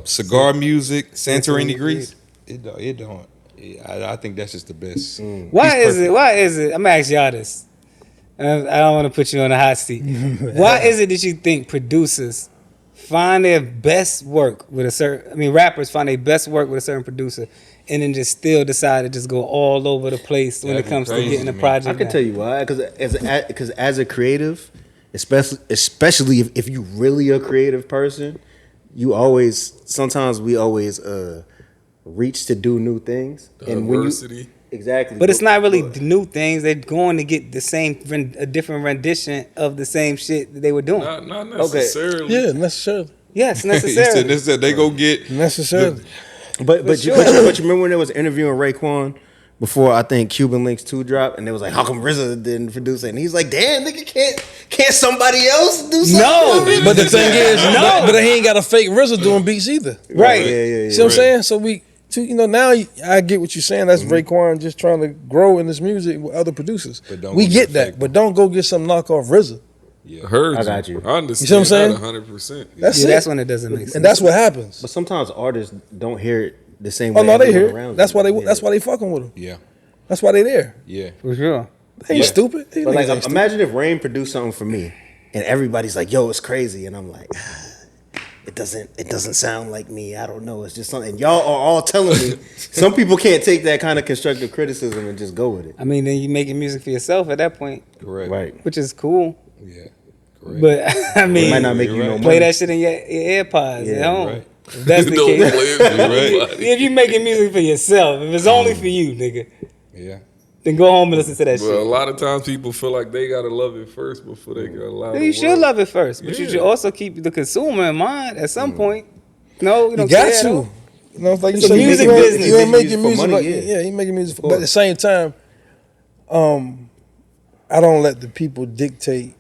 Cigar Music, Santorini Grease. It don't. I think that's just the best. Why is it? I'm gonna ask y'all this. I don't want to put you on the hot seat. Why is it that you think producers find their best work with a certain? I mean, rappers find their best work with a certain producer, and then just still decide to just go all over the place when That'd it be comes to crazy, getting a man. project. I can out. tell you why. Because as a creative, especially if you really a creative person, we always reach to do new things. Diversity. Exactly. But it's not really new things. They're going to get a different rendition of the same shit that they were doing. Not necessarily. Yeah, necessarily. Yes, He necessarily. said they go get Necessarily. But sure. you remember when they was interviewing Raekwon before I think Cuban Links 2 dropped, and they was like, how come RZA didn't produce it? And he's like, damn, nigga, can't somebody else do something? No, But the thing is, but he ain't got a fake RZA doing beats either. right. Yeah. See what I'm saying? So now I get what you're saying. That's Raekwon just trying to grow in this music with other producers. But don't We go get get that, fake but don't go get some knockoff RZA. Heard I got you. I understand. You see what I'm saying? That 100%. That's Yeah, it. that's when it doesn't make sense. And that's what happens. But sometimes artists don't hear it the same way. Oh no, they everyone hear it. around That's them. why that's why they fucking with him. yeah. That's why they there. Yeah. for sure. They ain't stupid. These But niggas like, ain't stupid. imagine if Rain produced something for me, and everybody's like, "Yo, it's crazy," and I'm like, "It doesn't sound like me. I don't know. It's just something." And y'all are all telling me. Some people can't take that kind of constructive criticism and just go with it. I mean, then you making music for yourself at that point, Correct. Right. which is cool. Yeah. Correct. But I It mean, might not make You're you no right. money. play that shit in your AirPods Yeah, at home. right. If that's the Don't case. play it for nobody. If you making music for yourself, if it's only for you, nigga, Yeah. then go home and listen to that Well, a shit. lot of times people feel like they gotta love it first before they can allow. Then you should love it first, but you Yeah. should also keep the consumer in mind at some point. No, you You don't got care, to. though. You know, it's like you It's a say, music you ain't business. You ain't Making making music for music, money, but yeah. he making music for. But at the same time, I don't let the people dictate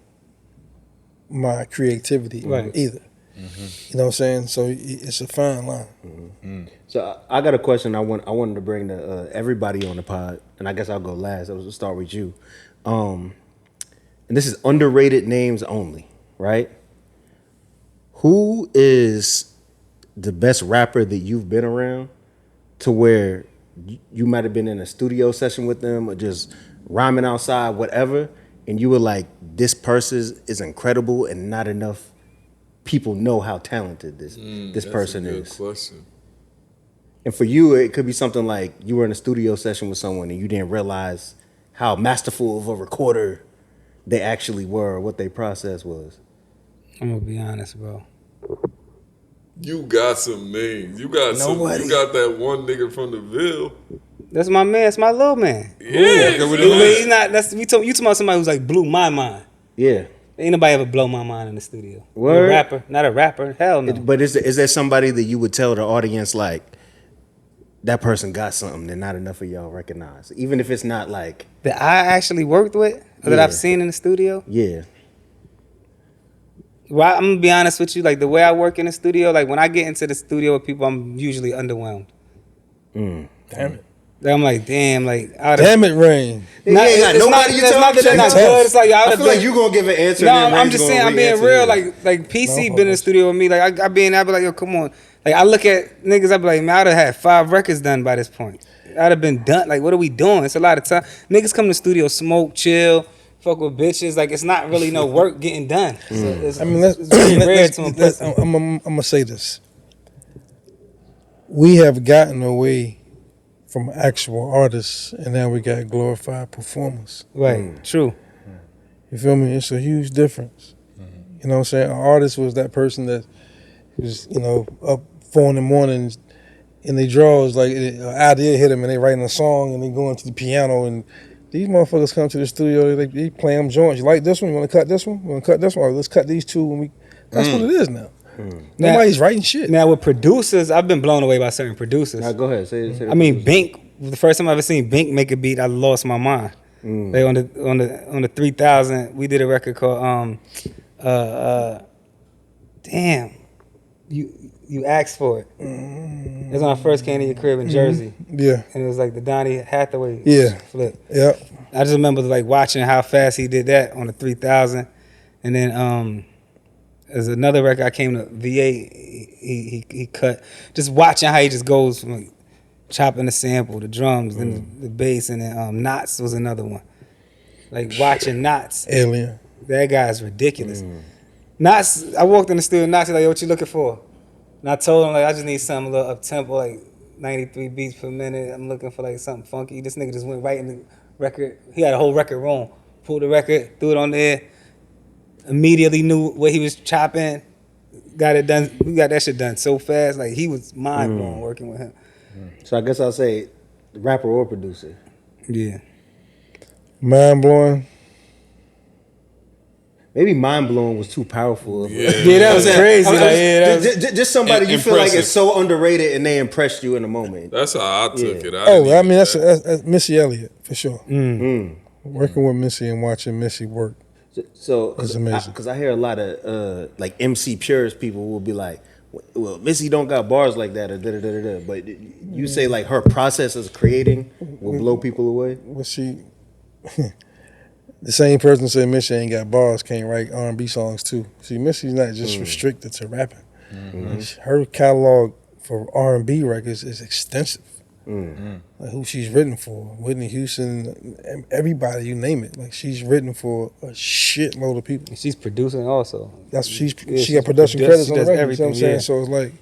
my creativity Right. either. You know what I'm saying? So it's a fine line. So I got a question. I wanted to bring to everybody on the pod, and I guess I'll go last. I'll start with you. And this is underrated names only, right? Who is the best rapper that you've been around to where you might have been in a studio session with them or just rhyming outside, whatever, and you were like, this person is incredible and not enough people know how talented this person That's a good is. question. And for you, it could be something like you were in a studio session with someone and you didn't realize how masterful of a recorder they actually were or what their process was. I'm gonna be honest, bro. You got some names. You got Nobody. You got that one nigga from the Ville. That's my man. That's my little man. Yeah. But he's not. You talking about somebody who's like blew my mind. Yeah. Ain't nobody ever blow my mind in the studio. Word? A rapper, not a rapper. Hell no. But is there somebody that you would tell the audience like, that person got something that not enough of y'all recognize? Even if it's not like, that I actually worked with, or that Yeah. I've seen in the studio. yeah. Well, I'm gonna be honest with you. Like the way I work in the studio, like when I get into the studio with people, I'm usually underwhelmed. Damn it. Like, I'm like, damn, like Damn it, Rain. You ain't got nobody you it's tell not that they're not check good. It's like I I'd feel like you gonna give an answer. No, and then I'm Ray's just gonna saying, I'm being re-answer real. it. Like PC No, been in the studio with me. Like I be in, I be like, yo, come on. Like I look at niggas, I be like, man, I'd have had 5 records done by this point. I'd have been done. Like, what are we doing? It's a lot of time. Niggas come to the studio, smoke, chill, fuck with bitches. Like it's not really no work getting done. So it's, I mean, it's very rare to a person. I'm gonna say this. We have gotten away from actual artists, and now we got glorified performers. Right, true. You feel me? It's a huge difference. You know what I'm saying? An artist was that person that was, up 4 in the morning and they draws like an idea hit them and they writing a song and they going to the piano and these motherfuckers come to the studio, they play them joints. You like this one? You want to cut this one? You want to cut this one? Let's cut these two. That's what it is now. Nobody's writing shit. Now with producers, I've been blown away by certain producers. Now go ahead. Say I mean, Bink. The first time I ever seen Bink make a beat, I lost my mind. Like on the 3000, we did a record called damn, you asked for it. It was when I first came to your crib in Jersey. Yeah. And it was like the Donny Hathaway flip. Yeah. I just remember like watching how fast he did that on the 3000. And then there's another record I came to VA, he cut. Just watching how he just goes from like, chopping the sample, the drums, then the bass, and then Knots was another one. Like watching Knots. Alien. That guy's ridiculous. Knots, I walked in the studio, Knots, like, yo, what you looking for? And I told him, like, I just need something a little up-tempo, like 93 beats per minute. I'm looking for, like, something funky. This nigga just went right in the record. He had a whole record room. Pulled the record, threw it on there. Immediately knew what he was chopping. Got it done. We got that shit done so fast. Like, he was mind-blown working with him. So I guess I'll say rapper or producer. Yeah. Mind-blowing. Maybe mind-blowing was too powerful. Yeah, that was crazy. Just somebody you feel like impressive. is so underrated and they impressed you in the moment. That's how I took it. I mean, that's Missy Elliott, for sure. Working with Missy and watching Missy work. So That's amazing. Because I hear a lot of like MC purist people will be like, well, Missy don't got bars like that or da-da-da-da-da. But you say like her process of creating will blow people away? Well, the same person that said Missy ain't got bars can't write R&B songs too. See, Missy's not just restricted to rapping. Her catalog for R&B records is extensive. Like who she's written for, Whitney Houston, everybody, you name it. Like she's written for a shitload of people. She's producing also. That's she got production credits on the record. You know what I'm saying? So it's like,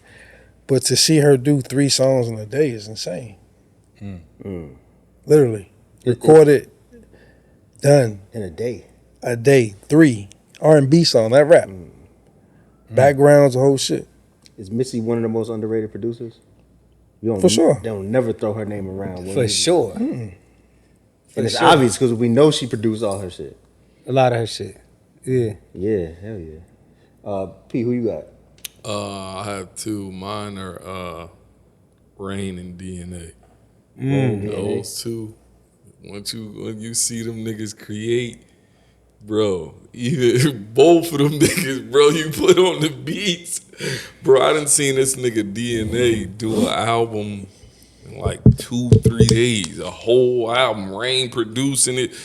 but to see her do 3 songs in a day is insane. Literally, recorded, done In a day. a day, 3 R&B song, that rap, backgrounds, the whole shit. Is Missy one of the most underrated producers? You don't, For sure. They don't never throw her name around. For sure. And it's obvious because we know she produced all her shit. A lot of her shit. Yeah. Yeah, hell yeah. P, who you got? I have 2. Mine are Rain and DNA. Those 2. When you see them niggas create, bro, either both of them niggas, bro, you put on the beats. Bro, I done seen this nigga DNA do an album in like 2-3 days. A whole album. Rain producing it.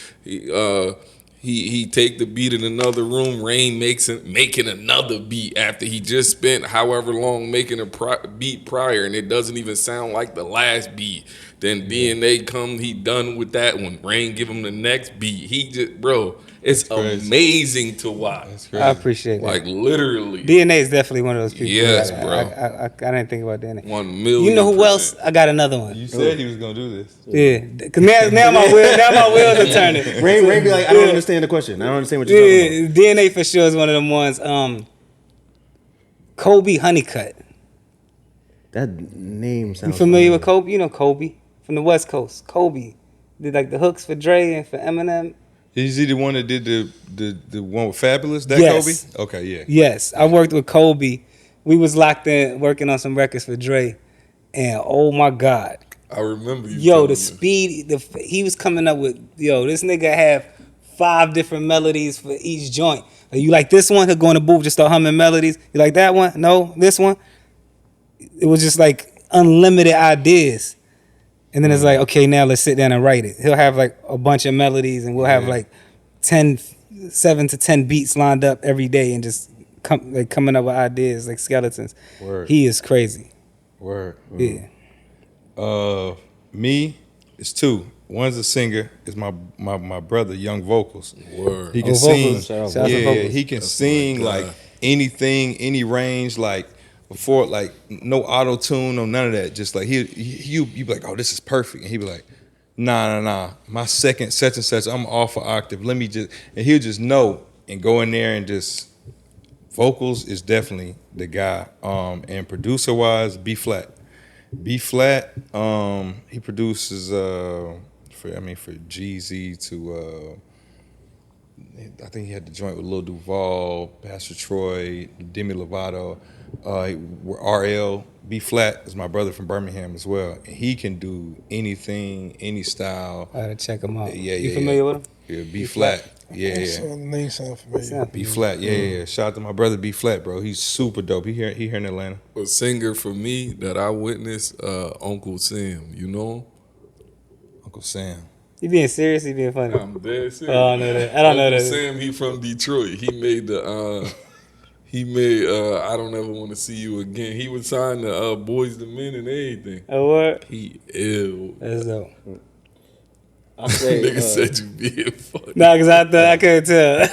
He take the beat in another room. Rain making another beat after he just spent however long making a beat prior, and it doesn't even sound like the last beat. Then DNA come, he done with that one. Rain give him the next beat. He just, bro, it's amazing to watch. I appreciate that. Like literally. DNA is definitely one of those people. Yes, I, bro. I didn't think about DNA. 1 million. You know who else? I got another one. You said he was gonna do this. Yeah, cause now my wheels are turning. Rain be like, I don't understand the question. I don't understand what you're talking about. DNA for sure is one of them ones. Kobe Honeycutt. That name sounds You familiar with Kobe? You know Kobe from the West Coast. Kobe did like the hooks for Dre and for Eminem. Is he the one that did the one with Fabulous? That Yes. Kobe? Okay, yeah. Yes, I worked with Kobe. We was locked in working on some records for Dre, and oh my God, I remember you. yo, telling the me. speed, he was coming up with, this nigga have 5 different melodies for each joint. Like, you like this one? He'll go in the booth, just start humming melodies. You like that one? No, this one? It was just like unlimited ideas. And then it's like, okay, now let's sit down and write it. He'll have like a bunch of melodies and we'll have like 7 to 10 beats lined up every day and just coming up with ideas like skeletons. Word. He is crazy. Word. Yeah. Me, it's 2. One's a singer. Is my brother, Young Vocals. Word. He can sing. Vocals. He can sing like anything, any range. Like before, like no auto tune, no none of that. Just like you be like, oh, this is perfect, and he be like, nah. My second such and such, I'm off an octave. Let me just, and he'll just know and go in there and just. Vocals is definitely the guy. And producer wise, B Flat. B Flat, he produces for Jeezy to I think he had the joint with Lil Duval, Pastor Troy, Demi Lovato, RL. B Flat is my brother from Birmingham as well, and he can do anything, any style. I gotta check him out. Yeah, You familiar with him? Yeah, B Flat. Yeah. The name sound familiar. B Flat, yeah. Shout out to my brother B Flat, bro. He's super dope. He here in Atlanta. A singer for me that I witnessed, Uncle Sam. You know him? Uncle Sam. You being serious? You being funny? I'm dead serious. Oh, I know that. I don't know Uncle that. Sam, he from Detroit. He made I Don't Ever Want to See You Again. He was signed to Boys to Men and everything. Oh, what? He ill. That's dope. I say, Nigga said you being funny. Nah, because I couldn't tell.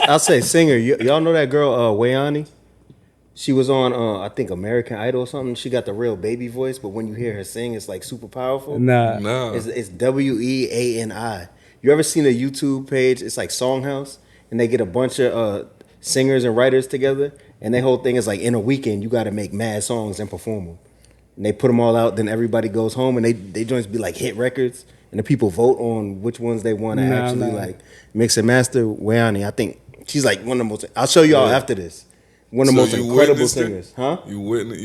I'll say singer. Y'all know that girl, Wayani? She was on, I think, American Idol or something. She got the real baby voice, but when you hear her sing, it's like super powerful. Nah. It's Weani. You ever seen a YouTube page? It's like Songhouse, and they get a bunch of singers and writers together, and their whole thing is like in a weekend, you got to make mad songs and perform them. And they put them all out, then everybody goes home, and they joints be like hit records, and the people vote on which ones they want to like mix and master. Wayani, I think she's like one of the most. I'll show y'all after this. One of the most incredible singers, huh? You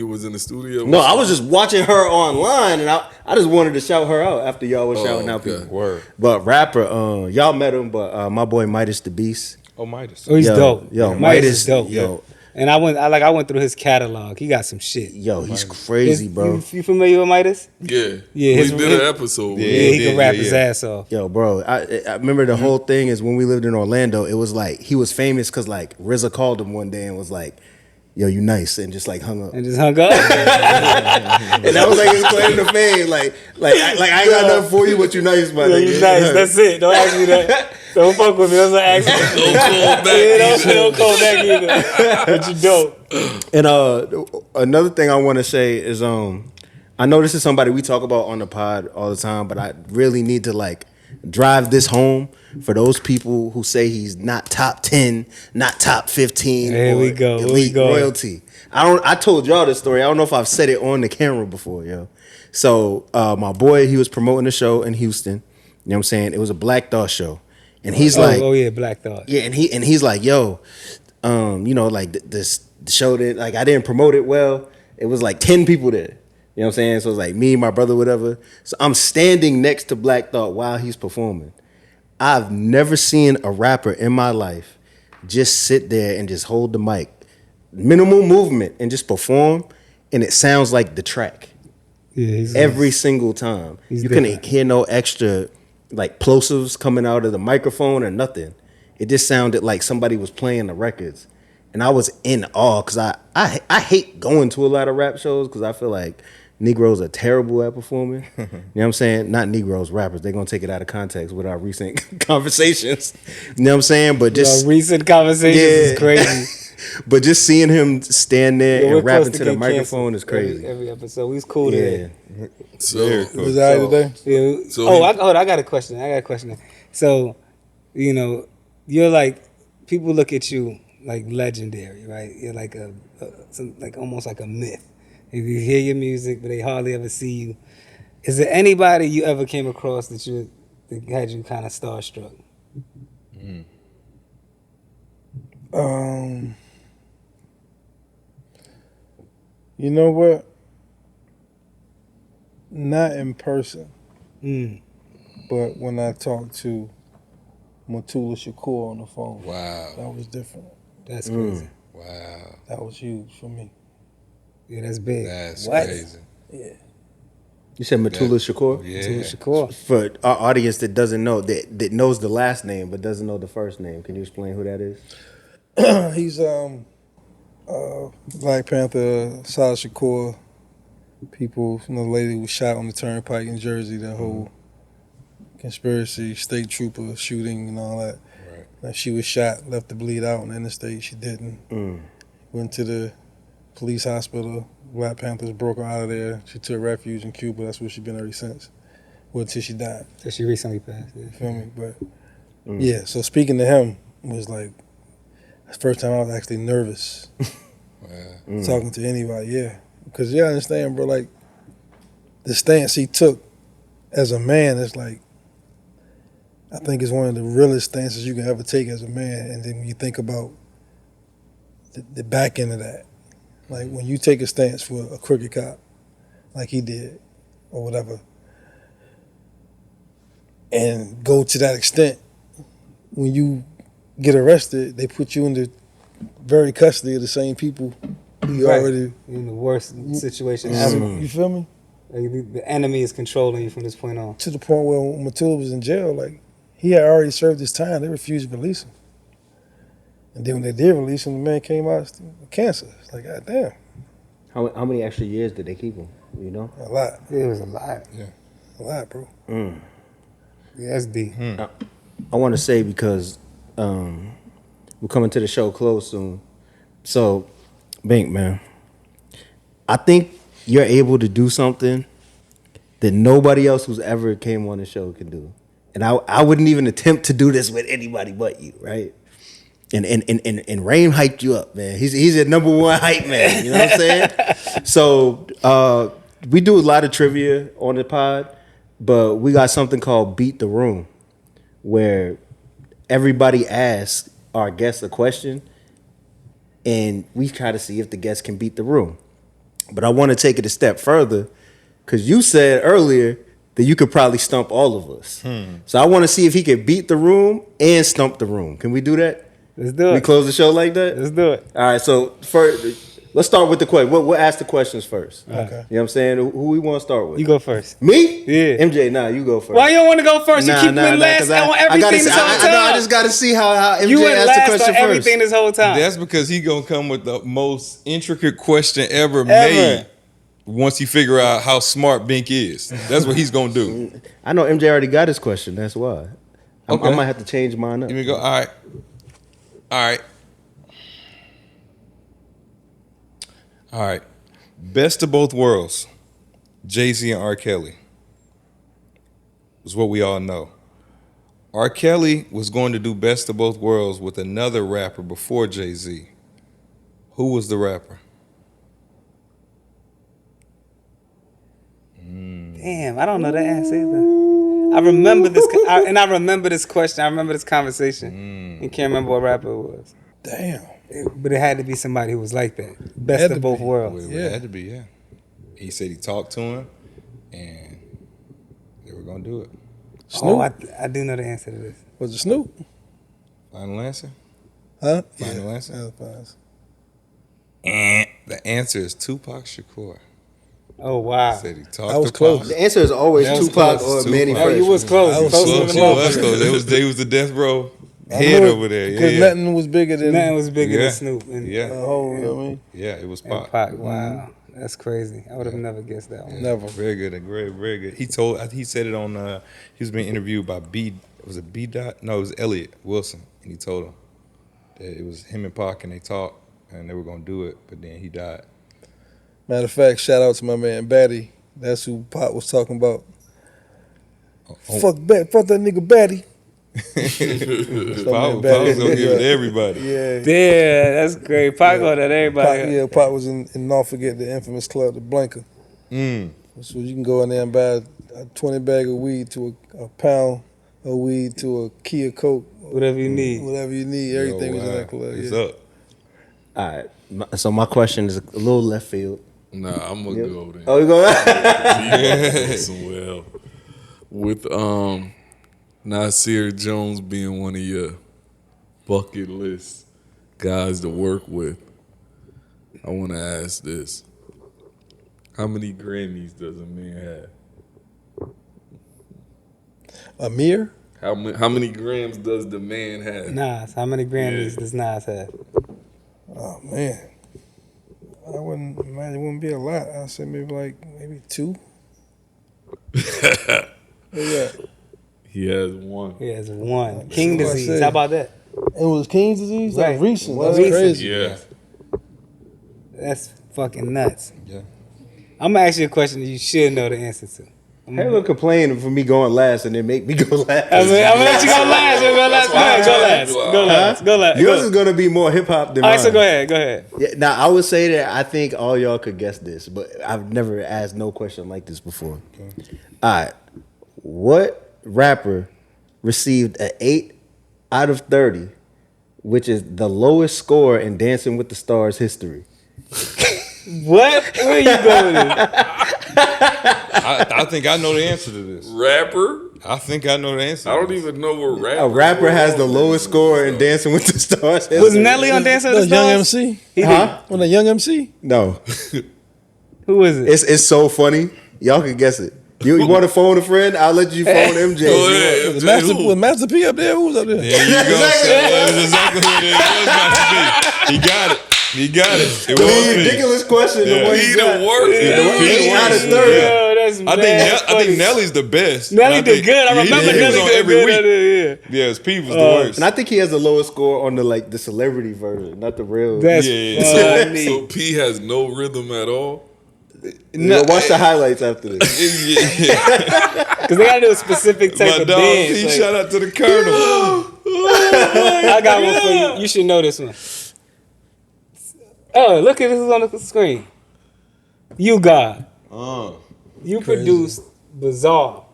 was in the studio? No, I was just watching her online, and I just wanted to shout her out after y'all was shouting out people. Word. But rapper, y'all met him, but my boy Midas the Beast. Oh, Midas. Oh, he's dope. Yo, Midas is dope. Yo. And I went through his catalog. He got some shit. Yo, he's crazy, bro. You familiar with Midas? Yeah. Yeah, We did an episode. Yeah, he can rap his ass off. Yo, bro, I remember the whole thing is when we lived in Orlando, it was like he was famous because like RZA called him one day and was like, yo, you nice, and just like hung up. And just hung up. And that was like his claim to fame. Like I ain't got nothing for you, but you nice, my Yeah, nigga. you nice. That's it. Don't ask me that. Don't fuck with me. That's an accident. Don't call back either. But you dope. And another thing I want to say is I know this is somebody we talk about on the pod all the time, but I really need to like drive this home for those people who say he's not top 10, not top 15. Here we go. Elite royalty. I told y'all this story. I don't know if I've said it on the camera before, yo. So my boy, he was promoting a show in Houston. You know what I'm saying? It was a Black Thought show. And he's like, oh yeah, Black Thought. Yeah, and he's like, yo, you know, like this show that like I didn't promote it well. It was like 10 people there. You know what I'm saying? So it's like me, my brother, whatever. So I'm standing next to Black Thought while he's performing. I've never seen a rapper in my life just sit there and just hold the mic, minimal movement, and just perform, and it sounds like the track. Yeah, every single time. You couldn't hear no extra like plosives coming out of the microphone or nothing. It just sounded like somebody was playing the records. And I was in awe because I hate going to a lot of rap shows because I feel like Negroes are terrible at performing. You know what I'm saying? Not Negroes, rappers. They're going to take it out of context with our recent conversations. You know what I'm saying? But just our recent conversations is crazy. But just seeing him stand there and rapping to the microphone is crazy. Every episode. We was cool today. So, was I today? Yeah. So I got a question. So, you know, you're like, people look at you like legendary, right? You're like almost like a myth. If you hear your music, but they hardly ever see you. Is there anybody you ever came across that had you kind of starstruck? You know what? Not in person, but when I talked to Matulu Shakur on the phone. Wow. That was different. That's crazy. Wow. That was huge for me. Yeah, that's big. That's What? crazy. Yeah. You said Matulu Shakur? Yeah. Matulu Shakur. For our audience that doesn't know, that knows the last name but doesn't know the first name, can you explain who that is? He's Black Panther, Sal Shakur. People, you know, the lady was shot on the turnpike in Jersey, that whole conspiracy, state trooper shooting and all that. Right. Like she was shot, left to bleed out in the interstate. She didn't. Went to the police hospital. Black Panthers broke her out of there. She took refuge in Cuba. That's where she's been ever since. Well, until she died. So she recently passed. You feel me? But yeah, so speaking to him was like the first time I was actually nervous talking to anybody. Yeah, because I understand, bro. Like the stance he took as a man is like, I think it's one of the realest stances you can ever take as a man. And then when you think about the back end of that, like when you take a stance for a crooked cop, like he did, or whatever, and go to that extent, when you get arrested, they put you in the very custody of the same people you already in the worst situation ever. You feel me? Like the enemy is controlling you from this point on. To the point where when Matulu was in jail, like he had already served his time. They refused to release him. And then when they did release him, the man came out with cancer. It's like, God damn. How many extra years did they keep him? You know? A lot. It was a lot. Yeah. A lot, bro. Yeah, that's deep. I want to say because we're coming to the show close soon. So, Bink, man, I think you're able to do something that nobody else who's ever came on the show can do. And I wouldn't even attempt to do this with anybody but you, right? And Rain hyped you up, man. He's a number one hype man. You know what I'm saying? So we do a lot of trivia on the pod, but we got something called Beat the Room, where everybody asks our guests a question, and we try to see if the guest can beat the room. But I want to take it a step further, because you said earlier that you could probably stump all of us. So I want to see if he could beat the room and stump the room. Can we do that? Let's do it. We close the show like that? Let's do it. All right, so first, let's start with the question. We'll ask the questions first. Okay. You know what I'm saying? Who we want to start with? You go first. Me? Yeah. MJ, nah, you go first. Why you don't want to go first? You keep me last 'cause on everything this whole time. I just got to see how MJ You went asked the last question on everything first. this whole time. That's because he gonna come with the most intricate question ever made. Once you figure out how smart Bink is, that's what he's gonna do. I know MJ already got his question. That's why. Okay. I might have to change mine up. Here we go. All right. Best of both worlds. Jay-Z and R. Kelly is what we all know. R. Kelly was going to do best of both worlds with another rapper before Jay-Z. Who was the rapper? Damn, I don't know the answer either. I remember this, and I remember this question. I remember this conversation. And can't remember what rapper it was. Damn. But it had to be somebody who was like that. Best Had of to both be. worlds. It had to be, yeah. He said he talked to him, and they were going to do it. Oh, I do know the answer to this. Was it Snoop? Final answer? Huh? Final answer? That was fine. And the answer is Tupac Shakur. Oh, wow. Said he talked I was to close. Pac. The answer is always That was Tupac close. or Manny Tupac. Fresh. You was close. I was Closer close. than the motherfucker. They was the death row I head know it, over there. because Yeah. nothing was bigger than Nothing was bigger Yeah. than Snoop. And, Yeah. a whole, you know what I mean? Yeah, it was and Pac. Pac. Wow. That's crazy. I would have never guessed that one. Never. Very good, very good. He said it on. He was being interviewed by Was it B Dot? No, it was Elliot Wilson, and he told him that it was him and Pac, and they talked, and they were gonna do it, but then he died. Matter of fact, shout out to my man Batty. That's who Pop was talking about. Fuck that nigga Batty. Pac was gonna give it to everybody. Yeah. Yeah, that's great. Pac got that everybody. Pop was in North Forget, the infamous club, the Blanca. So you can go in there and buy a 20 bag of weed to a pound of weed to a Kia Coke. Whatever you need. Whatever you need. Everything was in that club. It's Yeah. up. All right. So my question is a little left field. Nah, I'm gonna go there. Oh, you go? Well, with Nasir Jones being one of your bucket list guys to work with, I want to ask this: how many Grammys does a man have? Amir? How many grams does the man have? Nas. How many Grammys does Nas have? Oh, man. I wouldn't imagine it wouldn't be a lot. I'd say maybe 2. Yeah. He has one. He has one. King what I disease. said. How about that? It was King's disease? That was Right. recent. Was That's recent. crazy. Yeah. That's fucking nuts. Yeah. I'm gonna ask you a question that you should know the answer to. Halo complaining for me going last and then make me go last. I'm gonna let you go last. Go last. Go last. Yours is gonna be more hip hop than All mine. right, so go ahead. Yeah, now I would say that I think all y'all could guess this, but I've never asked no question like this before. All right, what rapper received an 8 out of 30, which is the lowest score in Dancing with the Stars history? What? Where you going with this? I think I know the answer to this. Rapper? I think I know the answer. I don't even know what rapper. A rapper has the lowest score in Dancing with the Stars history. Was Nelly on Dancing with the Young Stars? MC? Huh? On the Young MC? No, Who is it? it's so funny. Y'all can guess it. You want to phone a friend? I'll let you phone MJ. Go ahead. Was Master P up there? Who was up there? There you go. That's exactly who it is. It was Master P. He got it. It The was ridiculous question. Yeah. The one He you the got. worst. Eight out of 30. Yo, that's I think Nelly's the best. Nelly did good. I remember he was Nelly on did every good. week. Yeah. Yes, P was the worst. And I think he has the lowest score on the celebrity version, not the real. That's Yeah. funny. So P has no rhythm at all. Watch the highlights after this. Yeah. Because they gotta do a specific type My of dog dance. P, like- shout out to the Colonel. I got one for you. You should know this one. Oh, look at this on the screen. You God. You produced Bizarre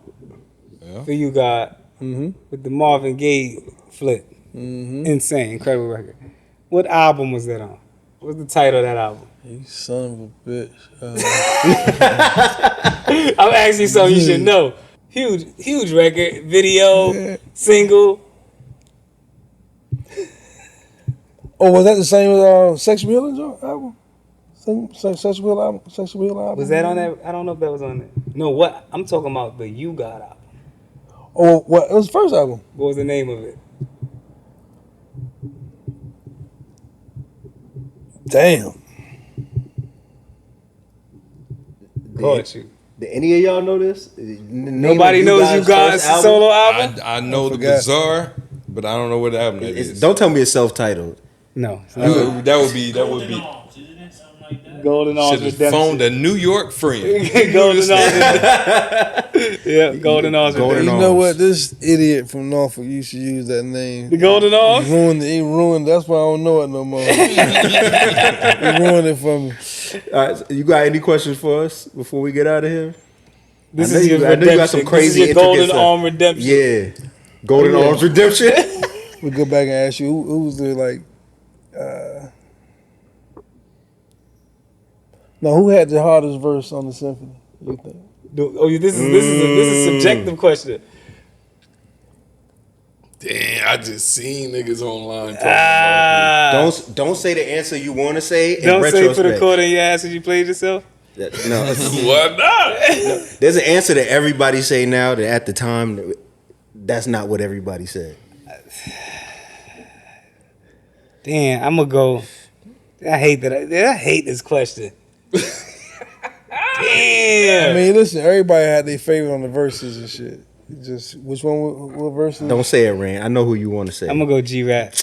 for You God with the Marvin Gaye flip. Insane, incredible record. What album was that on? What's the title of that album? You son of a bitch. I'm asking you something you should know. Huge record, video, single. Oh, was that the same as Sexual Healing album? Sexual Healing album? Was that on that? I don't know if that was on there. No, what? I'm talking about the You God album. Oh, what? It was the first album. What was the name of it? Damn. Caught you. Did any of y'all know this? Nobody knows You God's solo album? I know the forgot. Bizarre, but I don't know what album that is. Don't tell me it's self-titled. No. That would be. Golden Arms Should have Redemption. phoned a New York friend. Golden Arms Redemption. Yeah, Golden Arms Redemption. You know what? This idiot from Norfolk used to use that name. The Golden Arms? He ruined. That's why I don't know it no more. He ruined it for me. All right, so you got any questions for us before we get out of here? This I know is your you got redemption. some crazy This is your intricate Golden stuff. Arm Redemption. Yeah, Golden Arms Redemption. We go back and ask you who was the no, who had the hardest verse on the symphony? You think? Oh, this is a subjective question. Damn, I just seen niggas online talking about Don't say the answer you want to say. In Don't say retrospect. put a quarter in your ass as you played yourself. No, it. Why not? there's an answer that everybody say now that at the time, that's not what everybody said. Damn, I'm gonna go. I hate that. I hate this question. Damn. I mean, listen, everybody had their favorite on the verses and shit. Just which one? What verses? Don't say it, Rand. I know who you want to say. I'm gonna go G-Rap.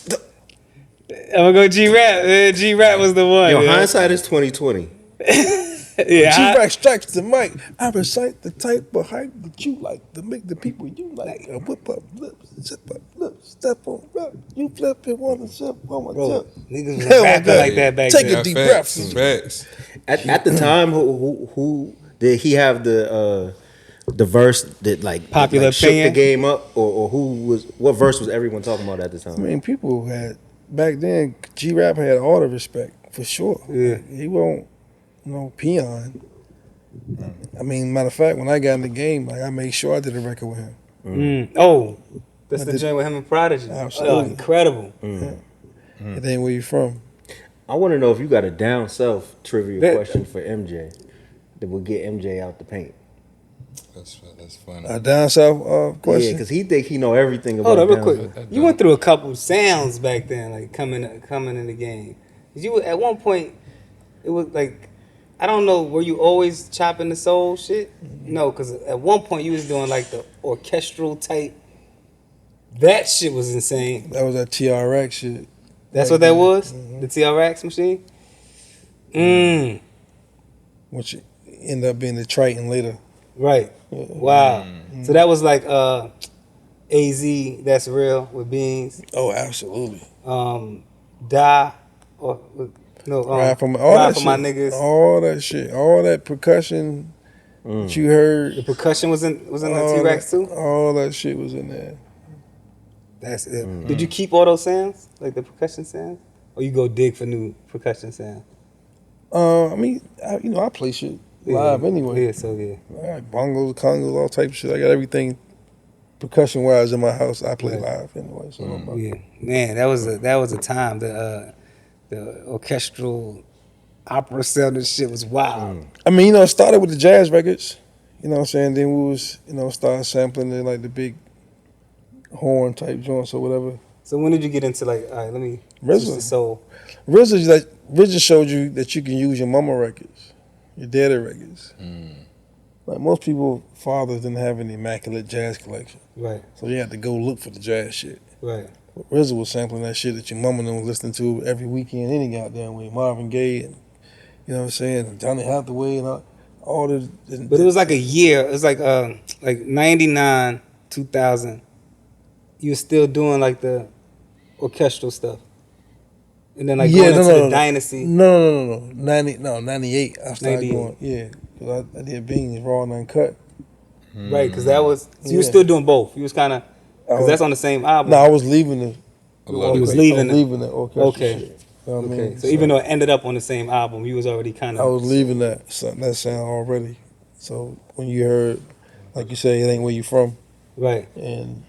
G-Rap was the one. Yo, yeah. hindsight is 2020. Yeah, G-Rap strikes the mic. I recite the type of hype that you like to make the people you like. Whip up lips, zip up lips, step on rap. You flip it, wanna sip on my bro, tip. niggas was Hell, rapping God. like that back Take then. a deep Facts. breath. Facts. At the time, who did he have the verse that Popular shook the opinion? game up, or what verse was everyone talking about at the time? I mean, people had back then. G-Rap had all the respect for sure. Yeah. He won't no peon. I mean, matter of fact, when I got in the game, I made sure I did a record with him. Oh, that's I the did- joint with him and Prodigy. Absolutely. Oh, incredible. It ain't where you from. I want to know if you got a down south trivia That- question for MJ that would get MJ out the paint. That's funny. A down south Yeah, question. because he think he know everything about. Hold on, real down quick. south. You went through a couple sounds back then, like coming in the game. 'Cause you at one point, it was like, I don't know, were you always chopping the soul shit? No, because at one point you was doing like the orchestral type That shit was insane. That was that TRX shit. That's what that was? Mm-hmm. The TRX machine? Which ended up being the Triton later. Right. Wow. So that was like AZ, That's Real with Beans. Oh, absolutely. Die or no, Ride for my niggas. All that shit. All that percussion that you heard. The percussion was in the T-Rex too? All that shit was in there. That's it. Did you keep all those sounds? Like the percussion sounds? Or you go dig for new percussion sounds? I mean, I play shit live anyway. Yeah, so yeah. I got bongos, congos, all type of shit. I got everything percussion wise in my house. I play live anyway. So yeah, man, that was a time. The orchestral opera sound and shit was wild. I mean, it started with the jazz records. You know what I'm saying? Then we was, started sampling it like the big horn type joints or whatever. So when did you get into like, all right, let me RZA. So RZA showed you that you can use your mama records, your daddy records. Like most people, fathers didn't have an immaculate jazz collection. Right. So you had to go look for the jazz shit. Right. But RZA was sampling that shit that your mama was listening to every weekend, any goddamn way. Marvin Gaye and, you know what I'm saying, Johnny Hathaway and all the. But it was like a year. It was like 99, 2000. You were still doing like the orchestral stuff. And then like going into the Dynasty. No. 98. I started going, yeah. Cause I did Beans raw and uncut. Right, because that was, so you were still doing both. You was kind of, because that's on the same album. No, I was leaving the. You was leaving the orchestral shit. You know what I mean? So even though it ended up on the same album, you was already kind of. I was leaving that sound already. So when you heard, like you say, it ain't where you from. Right. And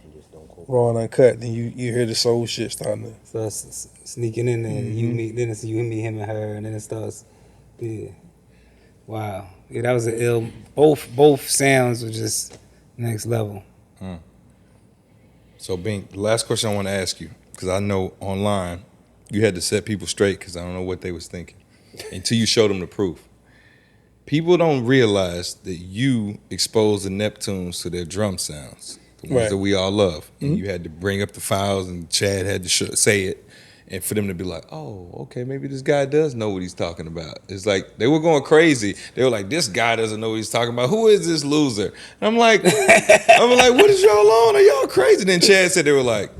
raw and uncut, then you hear the soul shit starting to. So it's sneaking in there. You meet, then it's you meet him and her, and then it starts. Yeah. Wow. Yeah, that was an ill. Both sounds were just next level. So, Bink, the last question I want to ask you, because I know online you had to set people straight because I don't know what they was thinking until you showed them the proof. People don't realize that you exposed the Neptunes to their drum sounds, the ones that we all love. And you had to bring up the files, and Chad had to say it. And for them to be like, oh, okay, maybe this guy does know what he's talking about. It's like, they were going crazy. They were like, this guy doesn't know what he's talking about. Who is this loser? And I'm like, what is y'all on? Are y'all crazy? Then Chad said, they were like,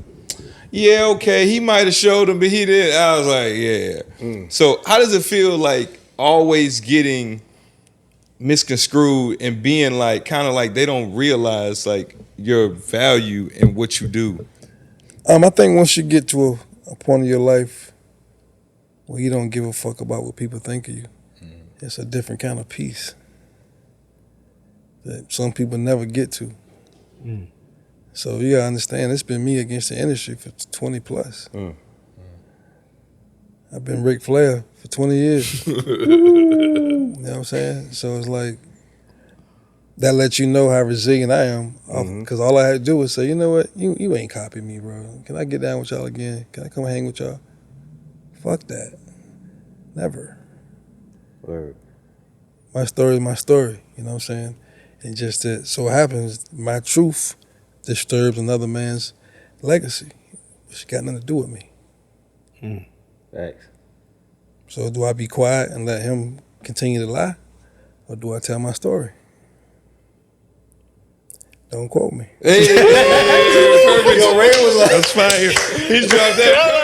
yeah, okay, he might have showed him, but he didn't. I was like, yeah. So how does it feel like always getting misconstrued and being like, kind of like they don't realize like your value in what you do? I think once you get to a point of your life where you don't give a fuck about what people think of you, it's a different kind of peace that some people never get to. So you gotta understand, it's been me against the industry for 20 plus. I've been Ric Flair for 20 years. You know what I'm saying? So it's like, that lets you know how resilient I am. Because all I had to do was say, you know what? You ain't copying me, bro. Can I get down with y'all again? Can I come hang with y'all? Fuck that. Never. Word. My story is my story. You know what I'm saying? And just that so happens, my truth disturbs another man's legacy, which got nothing to do with me. Thanks. So do I be quiet and let him continue to lie? Or do I tell my story? Don't quote me. Hey, perfect. Yo, Ray was like, that's fire. He dropped that.